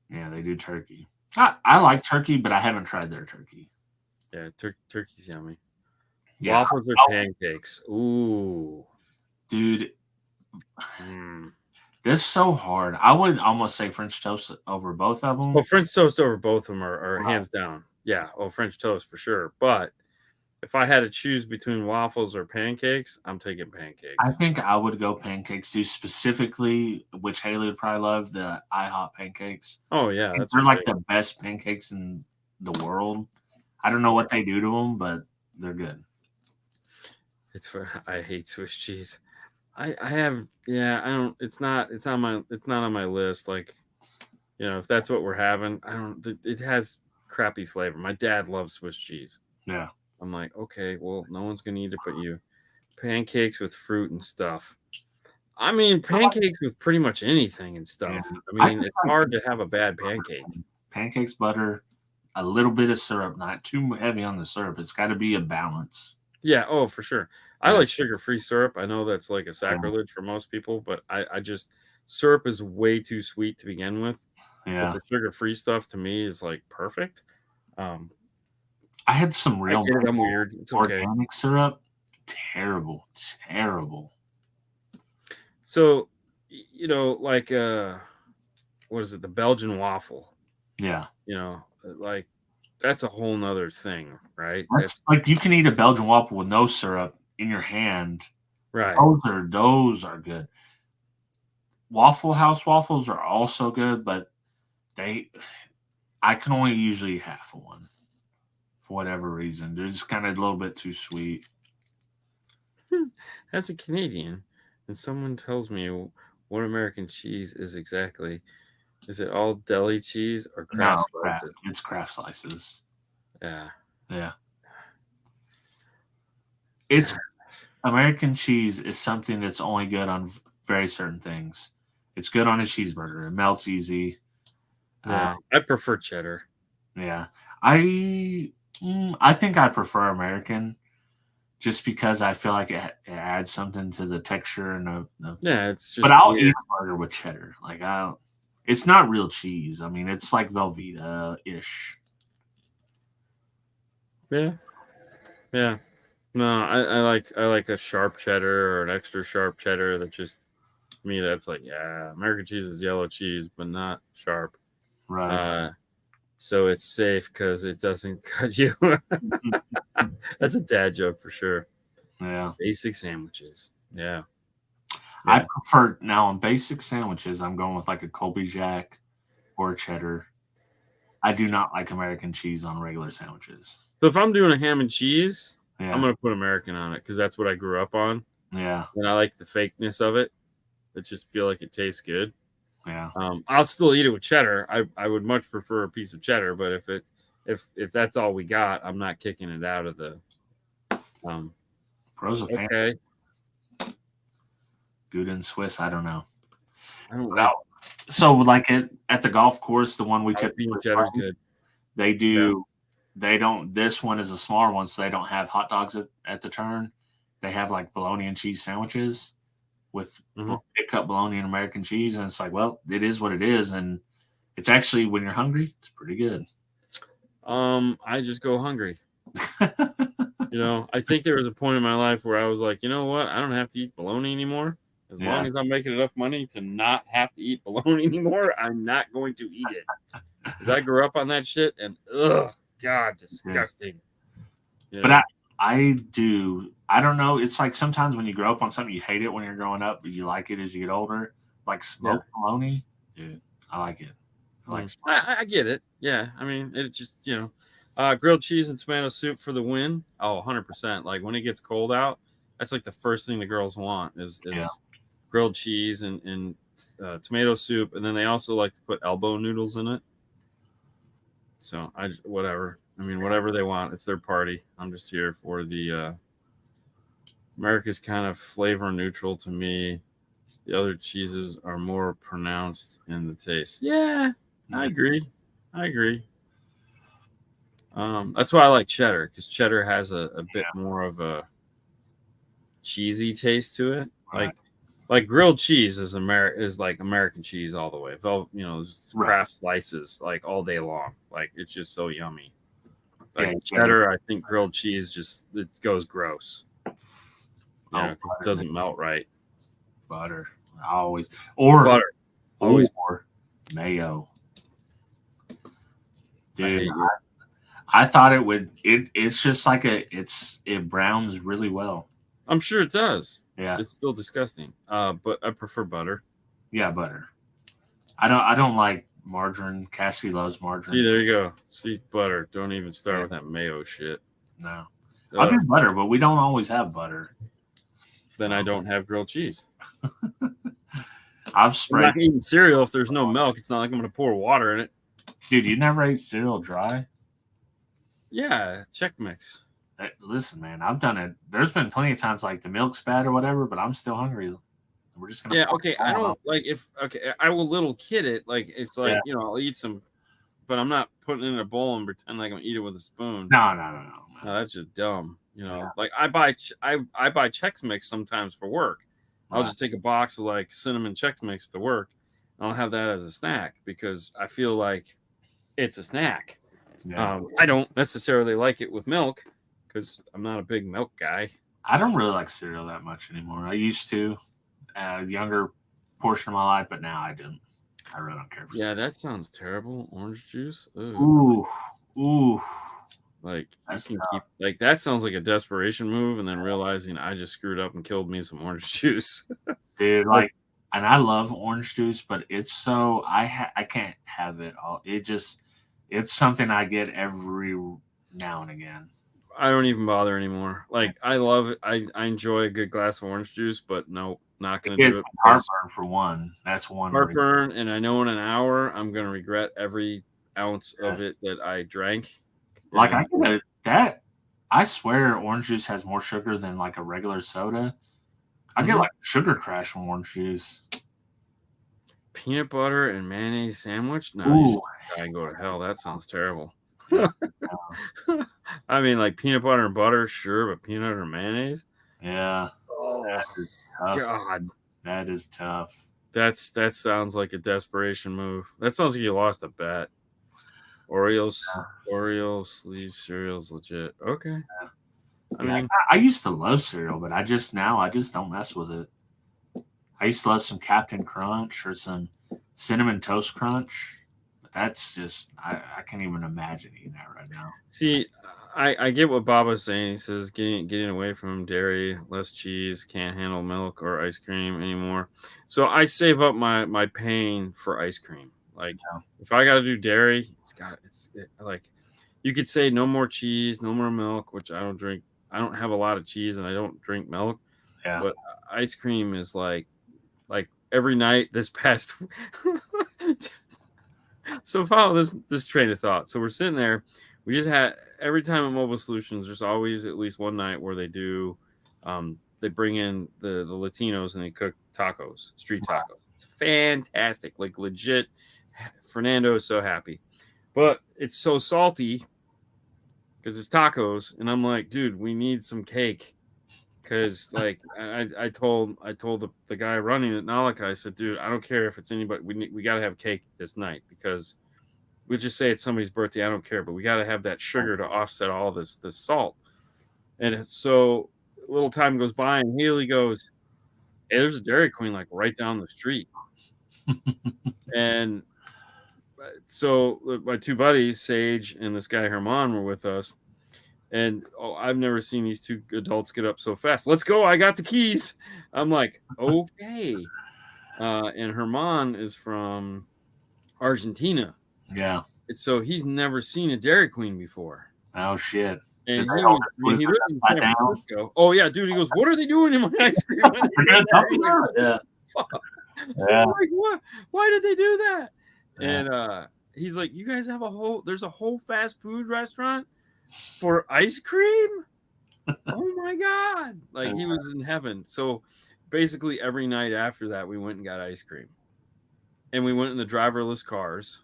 Yeah, they do turkey. I like turkey, but I haven't tried their turkey. Yeah, turkey's yummy. Yeah, waffles or pancakes? Ooh, dude, this is so hard. I would almost say French toast over both of them. Well, French toast over both of them are hands down. Yeah, French toast for sure. But if I had to choose between waffles or pancakes, I'm taking pancakes. I think I would go pancakes too, specifically, which Haley would probably love, the IHOP pancakes. Oh, yeah. They're like the best pancakes in the world. I don't know what they do to them, but they're good. I hate Swiss cheese. I don't. It's not on my list. Like, if that's what we're having, it has crappy flavor. My dad loves Swiss cheese. Yeah. I'm like, okay, well, no one's gonna eat it but you. Pancakes with fruit and stuff. I mean, pancakes with pretty much anything and stuff. Yeah. I mean, it's hard to have a bad pancake. Pancakes, butter, a little bit of syrup, not too heavy on the syrup. It's got to be a balance. Yeah, for sure. I like sugar-free syrup. I know that's like a sacrilege for most people, but I just syrup is way too sweet to begin with. Yeah. But the sugar-free stuff to me is like perfect. I had some real I'm weird. It's okay. Organic syrup, terrible. So, like what is it? The Belgian waffle. Yeah. Like that's a whole nother thing, right? That's like you can eat a Belgian waffle with no syrup in your hand. Right. Those are good. Waffle House waffles are also good, but I can only usually eat half of one for whatever reason. They're just kind of a little bit too sweet. As a Canadian, and someone tells me what American cheese is exactly, is it all deli cheese or Kraft slices? It's Kraft slices. Yeah. It's American cheese is something that's only good on very certain things. It's good on a cheeseburger. It melts easy. Yeah, I prefer cheddar. Yeah, I think I prefer American, just because I feel like it adds something to the texture and it's just. But I'll eat a burger with cheddar. Like it's not real cheese. I mean, it's like Velveeta-ish. Yeah. No, I like a sharp cheddar or an extra sharp cheddar. That just to me, that's like, American cheese is yellow cheese, but not sharp. Right. So it's safe because it doesn't cut you. That's a dad joke for sure. Yeah. Basic sandwiches. Yeah. I prefer now on basic sandwiches, I'm going with like a Colby Jack or a cheddar. I do not like American cheese on regular sandwiches. So if I'm doing a ham and cheese, I'm going to put American on it because that's what I grew up on. Yeah. And I like the fakeness of it. I just feel like it tastes good. Yeah. I'll still eat it with cheddar. I would much prefer a piece of cheddar, but if that's all we got, I'm not kicking it out of the pros of okay. Gouda Swiss, I don't know. I don't know. So like at the golf course, the one we typically cheddar's good. They do they don't this one is a smaller one, so they don't have hot dogs at the turn. They have like bologna and cheese sandwiches with thick cut bologna and American cheese, and it's like, well, it is what it is, and it's actually when you're hungry, it's pretty good. I just go hungry. I think there was a point in my life where I was like, you know what? I don't have to eat bologna anymore. As long as I'm making enough money to not have to eat bologna anymore, I'm not going to eat it. Because I grew up on that shit, and God, disgusting. Yeah. But I don't know. It's like sometimes when you grow up on something, you hate it when you're growing up, but you like it as you get older. Like smoked bologna, dude, I like it. I get it. Yeah, I mean, it's just grilled cheese and tomato soup for the win. Oh, 100%. Like when it gets cold out, that's like the first thing the girls want is grilled cheese and tomato soup, and then they also like to put elbow noodles in it. So whatever. I mean, whatever they want. It's their party. I'm just here for the America's kind of flavor neutral to me. The other cheeses are more pronounced in the taste. Yeah, I agree. That's why I like cheddar, because cheddar has a bit more of a cheesy taste to it. Like grilled cheese is like American cheese all the way. Kraft slices like all day long. Like it's just so yummy. Like cheddar, I think grilled cheese it goes gross. Because it doesn't melt right. Butter, always, or butter, always more mayo. Dude, I thought it would. It's just like it browns really well. I'm sure it does. Yeah, it's still disgusting. But I prefer butter. Yeah, butter. I don't like margarine. Cassie loves margarine. See, there you go. See, butter. Don't even start with that mayo shit. No, I'll do butter, but we don't always have butter. Then I don't have grilled cheese. I'm not eating cereal if there's no milk. It's not like I'm going to pour water in it. Dude, you never ate cereal dry? Yeah, Chex Mix. Listen, man, I've done it. There's been plenty of times like the milk's bad or whatever, but I'm still hungry. We're just gonna. Yeah, okay. I don't like I will little kid it. Like it's like I'll eat some, but I'm not putting it in a bowl and pretend like I'm gonna eat it with a spoon. No. That's just dumb. Like I buy Chex Mix sometimes for work. I'll just take a box of like cinnamon Chex Mix to work. I'll have that as a snack because I feel like it's a snack. Yeah. I don't necessarily like it with milk because I'm not a big milk guy. I don't really like cereal that much anymore. I used to, younger portion of my life, but now I don't. I really don't care for cereal. That sounds terrible. Orange juice. Ooh. Like that sounds like a desperation move, and then realizing I just screwed up and killed me some orange juice. Dude, and I love orange juice, but it's so I can't have it all. It's something I get every now and again. I don't even bother anymore. Like I love it. I enjoy a good glass of orange juice, but no, not gonna do it. Heartburn for one. That's one. Heartburn, and I know in an hour I'm gonna regret every ounce of it that I drank. Like I swear orange juice has more sugar than like a regular soda. I get like sugar crash from orange juice. Peanut butter and mayonnaise sandwich? No, I go to hell. That sounds terrible. I mean, like peanut butter and butter, sure, but peanut butter and mayonnaise? Yeah. Oh, God. That is tough. That sounds like a desperation move. That sounds like you lost a bet. Oreo sleeve cereal's legit. Okay. Yeah. I used to love cereal, but I just don't mess with it. I used to love some Captain Crunch or some Cinnamon Toast Crunch. But that's just I can't even imagine eating that right now. See, I get what Baba's saying. He says getting away from dairy, less cheese, can't handle milk or ice cream anymore. So I save up my pain for ice cream. Like if I got to do dairy, like you could say no more cheese, no more milk, which I don't drink. I don't have a lot of cheese and I don't drink milk. Yeah. But ice cream is like every night this past. So follow this train of thought. So we're sitting there. We just had every time at Mobile Solutions, there's always at least one night where they do, they bring in the Latinos and they cook tacos, street tacos. It's fantastic, like legit. Fernando is so happy, but it's so salty because it's tacos, and I'm like, dude, we need some cake. Because like I told the guy running it, Nalika, I said, dude, I don't care if it's anybody. We got to have cake this night because we just say it's somebody's birthday. I don't care, but we got to have that sugar to offset all this salt. And so a little time goes by, and Haley goes, "Hey, there's a Dairy Queen like right down the street." And so my two buddies, Sage and this guy Herman, were with us. And I've never seen these two adults get up so fast. Let's go. I got the keys. I'm like, okay. And Herman is from Argentina. Yeah. And so he's never seen a Dairy Queen before. Oh, shit. And he lives in San Francisco. Oh, yeah, dude. He goes, what are they doing in my ice cream? Yeah. I'm like, what? Why did they do that? Yeah. And he's like, you guys have there's a whole fast food restaurant for ice cream? Oh my God. Like he was in heaven. So basically every night after that, we went and got ice cream, and we went in the driverless cars,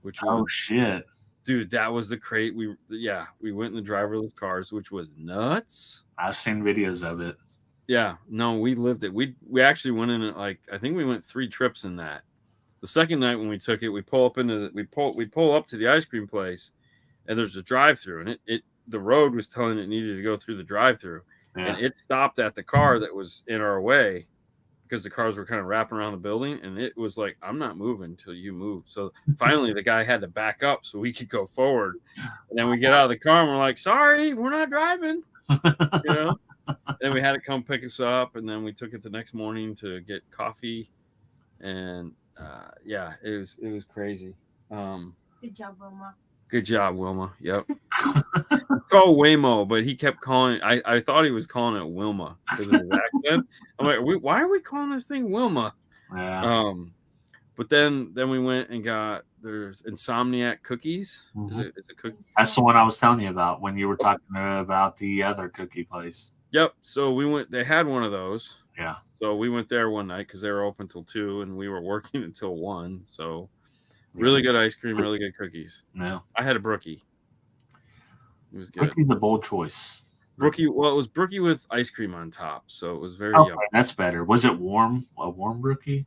which was shit, dude, that was the crate. We went in the driverless cars, which was nuts. I've seen videos of it. Yeah, no, we lived it. We actually went in it, like, I think we went 3 trips in that. The second night when we took it, we pull up to the ice cream place, and there's a drive-through, and the road was telling it needed to go through the drive-through, and it stopped at the car that was in our way because the cars were kind of wrapping around the building, and it was like, I'm not moving until you move. So finally, the guy had to back up so we could go forward, and then we get out of the car and we're like, sorry, we're not driving, you know. Then we had to come pick us up, and then we took it the next morning to get coffee, and it was crazy. Good job, Wilma. Good job, Wilma. Yep. It's called Waymo, but he kept calling. I thought he was calling it Wilma because of his accent. I'm like, why are we calling this thing Wilma? Yeah. But then we went and got, there's Insomniac cookies. Mm-hmm. Is it cookies? That's the one I was telling you about when you were talking about the other cookie place. Yep. So we went. They had one of those. Yeah. So we went there one night because they were open till 2, and we were working until 1. So really good ice cream, really good cookies. Yeah. I had a brookie. It was good. Brookie's a bold choice. Brookie. Well, it was brookie with ice cream on top, so it was very yummy. That's better. Was it warm? A warm brookie?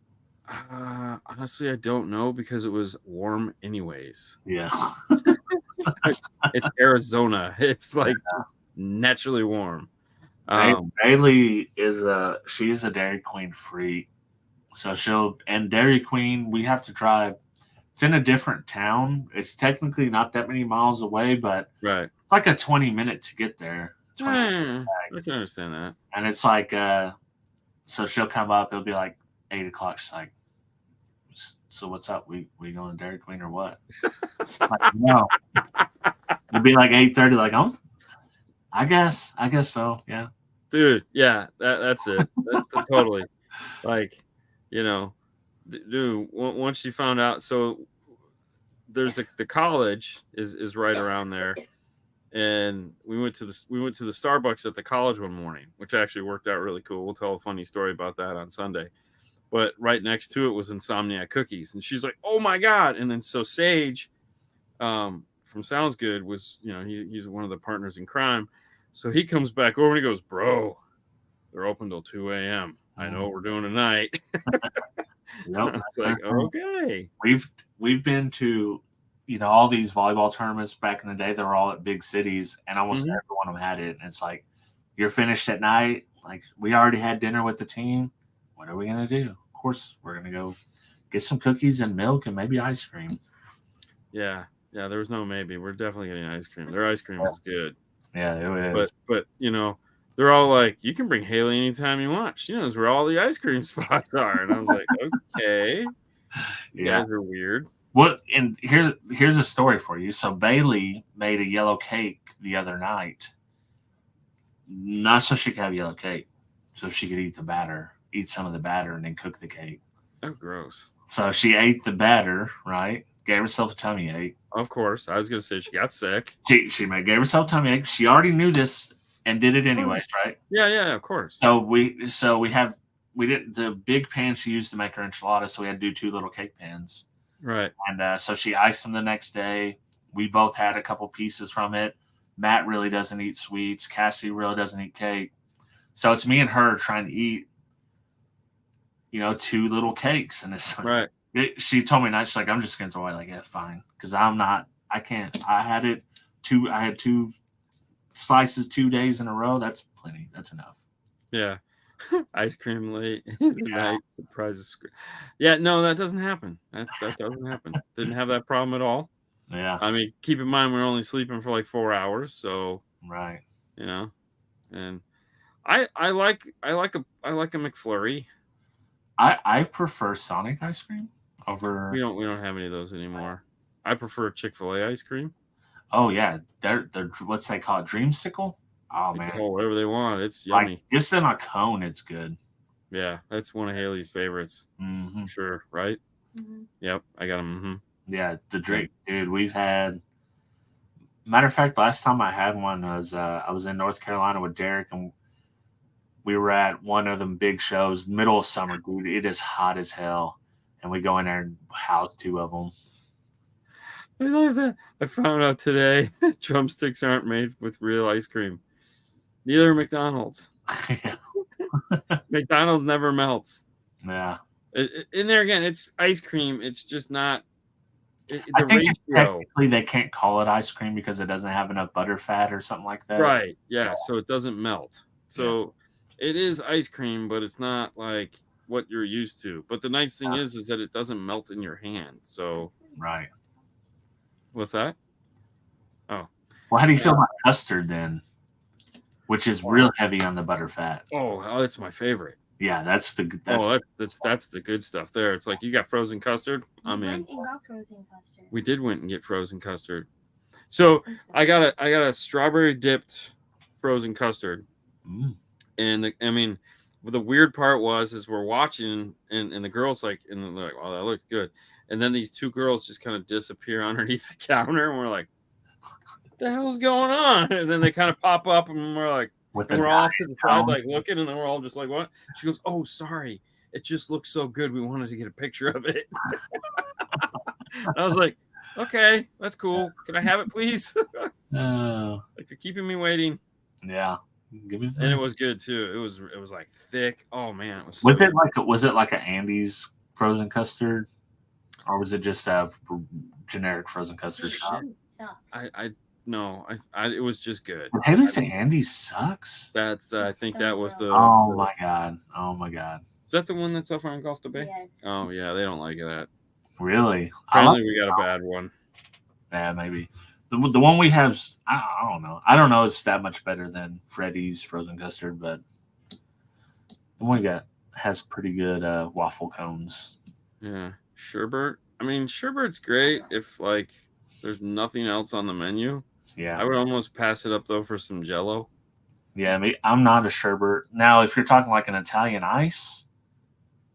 Honestly, I don't know because it was warm anyways. Yeah. it's Arizona. It's like naturally warm. Bailey she's a Dairy Queen freak. So Dairy Queen, we have to drive. It's in a different town. It's technically not that many miles away, but right. It's like a 20-minute to get there. I can understand that. And it's like, so she'll come up. It'll be like 8 o'clock. She's like, so what's up? We going to Dairy Queen or what? Like, no. It'll be like 8:30. Like, I guess so. Yeah. Dude. Yeah. That's it. That's totally. Like, you know, dude. Once you found out, so there's the college is right around there. And we went to the Starbucks at the college one morning, which actually worked out really cool. We'll tell a funny story about that on Sunday. But right next to it was Insomniac Cookies, and she's like, "Oh my god!" And then so Sage, from Sounds Good, was, you know, he's one of the partners in crime, so he comes back over and he goes, "Bro, they're open till 2 a.m. I know what we're doing tonight." Nope. It's like, okay. We've been to, you know, all these volleyball tournaments back in the day. They were all at big cities, and almost every one of them had it. And it's like, you're finished at night. Like, we already had dinner with the team. What are we going to do? Of course, we're going to go get some cookies and milk and maybe ice cream. Yeah. There was no maybe. We're definitely getting ice cream. Their ice cream was good. Yeah, it was. But you know, they're all like, you can bring Haley anytime you want. She knows where all the ice cream spots are. And I was like, okay. You guys are weird. Well, and here's a story for you. So Bailey made a yellow cake the other night. Not so she could have yellow cake, so she could eat some of the batter, and then cook the cake. Oh, gross. So she ate the batter, right? Gave herself a tummy ache. Of course. I was going to say she got sick. She gave herself a tummy ache. She already knew this and did it anyways, right? Yeah, of course. So we didn't, the big pan she used to make her enchiladas, so we had to do 2 little cake pans. Right. And so she iced them the next day. We both had a couple pieces from it. Matt really doesn't eat sweets. Cassie really doesn't eat cake. So it's me and her trying to eat, you know, 2 little cakes. And it's like, right. She told me not. She's like, I'm just going to throw it. Like, yeah, fine. Because I can't. I had 2 slices 2 days in a row. That's plenty. That's enough. Yeah. Ice cream late in the night surprises. Yeah, no, that doesn't happen. That doesn't happen. Didn't have that problem at all. Yeah. I mean, keep in mind we're only sleeping for like 4 hours, so right. You know, and I like a McFlurry. I prefer Sonic ice cream over. We don't have any of those anymore. I prefer Chick-fil-A ice cream. Oh yeah, they're what's they call it, Dreamsicle. Oh they man, call it whatever they want. It's yummy. Like, just in a cone, it's good. Yeah, that's one of Haley's favorites. Mm-hmm. Sure, right? Mm-hmm. Yep, I got them. Mm-hmm. Yeah, the drink, dude. We've had. Matter of fact, last time I had one was I was in North Carolina with Derek, and we were at one of them big shows, middle of summer, dude. It is hot as hell, and we go in there and house 2 of them. I love that. I found out today drumsticks aren't made with real ice cream. Neither are McDonald's. Yeah. McDonald's never melts. Yeah. In there again, it's ice cream. It's just not the I think ratio. Technically, they can't call it ice cream because it doesn't have enough butter fat or something like that. Right. Yeah. So it doesn't melt. So it is ice cream, but it's not like what you're used to. But the nice thing is that it doesn't melt in your hand. So right. What's that? Oh. Well, how do you feel about custard then? Which is real heavy on the butter fat. Oh, that's my favorite. Yeah, that's the good stuff there. It's like you got frozen custard. I'm in. We did went and get frozen custard. So I got a strawberry dipped frozen custard. And the weird part is we're watching and the girls like and they're like, oh, that looks good. And then these 2 girls just kind of disappear underneath the counter and we're like, what the hell's going on? And then they kind of pop up and we're like, we're off to the side, like looking, and then we're all just like, what? She goes, oh, sorry. It just looks so good. We wanted to get a picture of it. I was like, okay, that's cool. Can I have it, please? Like you're keeping me waiting. Yeah. Give me and it was good too. It was like thick. Oh man, it was. Was it like an Andy's frozen custard, or was it just a generic frozen custard shop? It was just good. Did Haley say Andy's sucks? That's I think that was the. Oh my god! Is that the one that's over on Gulf to Bay? Yes. Oh yeah, they don't like that. Really? Apparently, we got a bad one. Yeah, maybe. The one we have, I don't know. I don't know it's that much better than Freddy's frozen custard, but the one we got has pretty good waffle cones. Yeah. Sherbet. Sherbet's great if, like, there's nothing else on the menu. Yeah. I would almost pass it up, though, for some Jell-O. Yeah, I'm not a sherbet. Now, if you're talking like an Italian ice.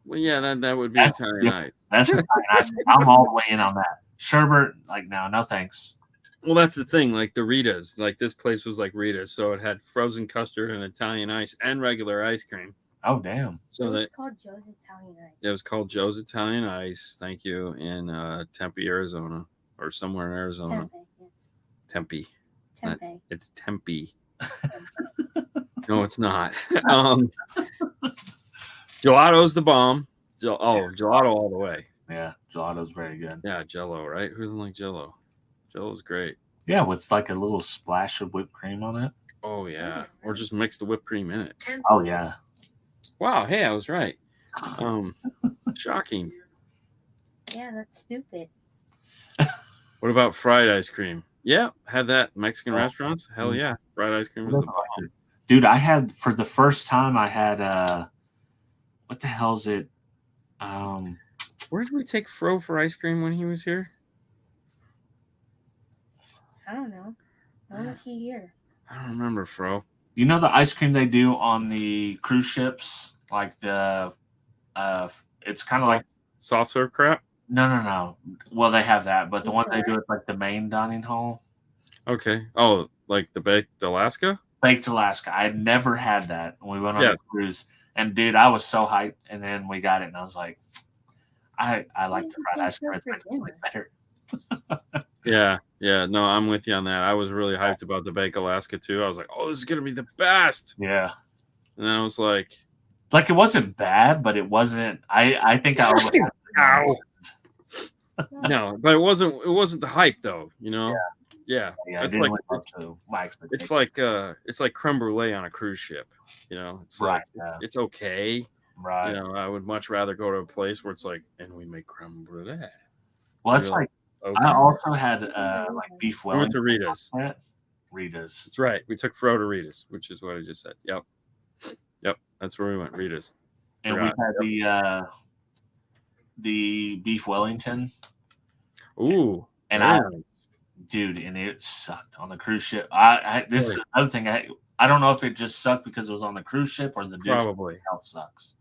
Well, yeah, that would be Italian ice. That's Italian ice. I'm all the way in on that. Sherbet, like, no thanks. Well, that's the thing. Like the Rita's, like this place was like Rita's, so it had frozen custard and Italian ice and regular ice cream. Oh, damn! So it was called Joe's Italian Ice. It was called Joe's Italian Ice. Thank you, in Tempe, Arizona, or somewhere in Arizona. Tempe. It's Tempe. No, it's not. Gelato's the bomb. Gelato all the way. Yeah, gelato's very good. Yeah, Jell-O, right? Who doesn't like Jell-O? Jell-O's great. Yeah, with like a little splash of whipped cream on it. Oh, yeah. Or just mix the whipped cream in it. Oh, yeah. Wow. Hey, I was right. Shocking. Yeah, that's stupid. What about fried ice cream? Yeah, had that Mexican restaurants. Hell yeah. Fried ice cream is the bomb. Dude, I had, for the first time, I had, what the hell is it? Where did we take Fro for ice cream when he was here? I don't know. When was he here? I don't remember, Fro. You know the ice cream they do on the cruise ships? Like the, it's kind of like... Soft serve crap? No. Well, they have that, but the one they do is like the main dining hall. Okay. Oh, like the Baked Alaska? Baked Alaska. I had never had that when we went on the cruise. And, dude, I was so hyped. And then we got it, and I was like, I like the fried ice cream. It's way better. Yeah. No, I'm with you on that. I was really hyped about the Baked Alaska, too. I was like, oh, this is going to be the best. Yeah. And then I was like... Like, it wasn't bad, but it wasn't... I think I was... Ow. No, but it wasn't the hype, though, you know? Yeah. It's like, to my expectations. It's like creme brulee on a cruise ship, you know? It's like, it's okay. Right. You know, I would much rather go to a place where it's like, and we make creme brulee. Well, it's like, okay. I also had like beef Wellington. We went to Rita's. Rita's. That's right. We took Fro to Rita's, which is what I just said. Yep. That's where we went. Rita's. And we had the beef Wellington. Ooh. And dude, and it sucked on the cruise ship. This is another thing. I don't know if it just sucked because it was on the cruise ship or the dish itself sucks.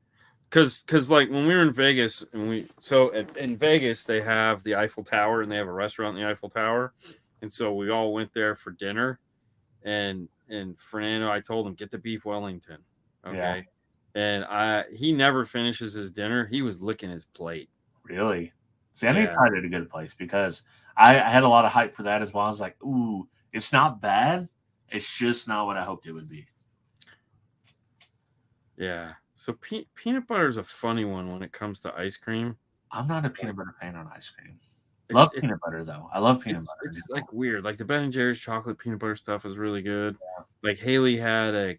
Because like when we were in Vegas, in Vegas they have the Eiffel Tower and they have a restaurant in the Eiffel Tower, and so we all went there for dinner, and Fernando, I told him get the beef Wellington, Okay. And he never finishes his dinner. He was licking his plate. Really? See, I need to try it at a good place because I had a lot of hype for that as well. I was like, ooh, it's not bad. It's just not what I hoped it would be. Yeah. So peanut butter is a funny one when it comes to ice cream. I'm not a peanut butter fan on ice cream. Love peanut butter though. I love peanut butter. It's like weird. Like the Ben and Jerry's chocolate peanut butter stuff is really good. Yeah. Like Haley had a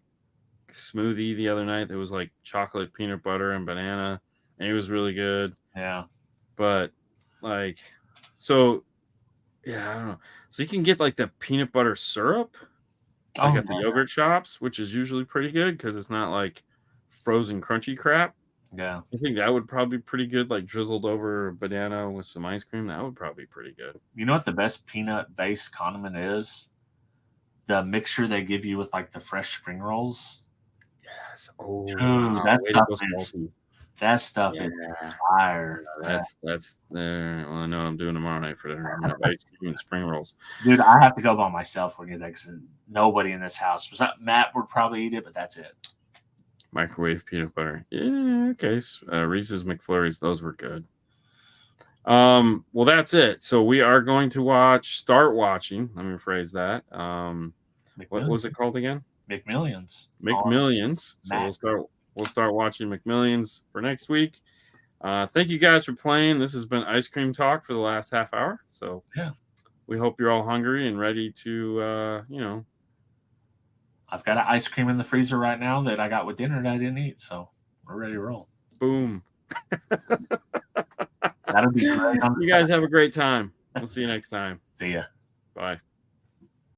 smoothie the other night that was like chocolate, peanut butter, and banana, and it was really good. Yeah. But like, so yeah, I don't know. So you can get like the peanut butter syrup, like at the yogurt shops, which is usually pretty good because it's not like frozen crunchy crap. Yeah. I think that would probably be pretty good, like drizzled over a banana with some ice cream. That would probably be pretty good. You know what the best peanut-based condiment is? The mixture they give you with like the fresh spring rolls. Yes. Oh, dude, wow. that stuff is fire. That's well, I know what I'm doing tomorrow night for dinner. I'm gonna have ice cream and spring rolls. Dude, I have to go by myself when you that because nobody in this house. Matt would probably eat it, but that's it. Microwave peanut butter. Yeah, okay. Reese's McFlurries, those were good. Well, that's it. So we are going to start watching. Let me rephrase that. What was it called again? McMillions. So we'll start watching McMillions for next week. Thank you guys for playing. This has been Ice Cream Talk for the last half hour. So yeah, we hope you're all hungry and ready to I've got an ice cream in the freezer right now that I got with dinner that I didn't eat, so we're ready to roll. Boom. That'll be great. You guys have a great time. We'll see you next time. See ya. Bye.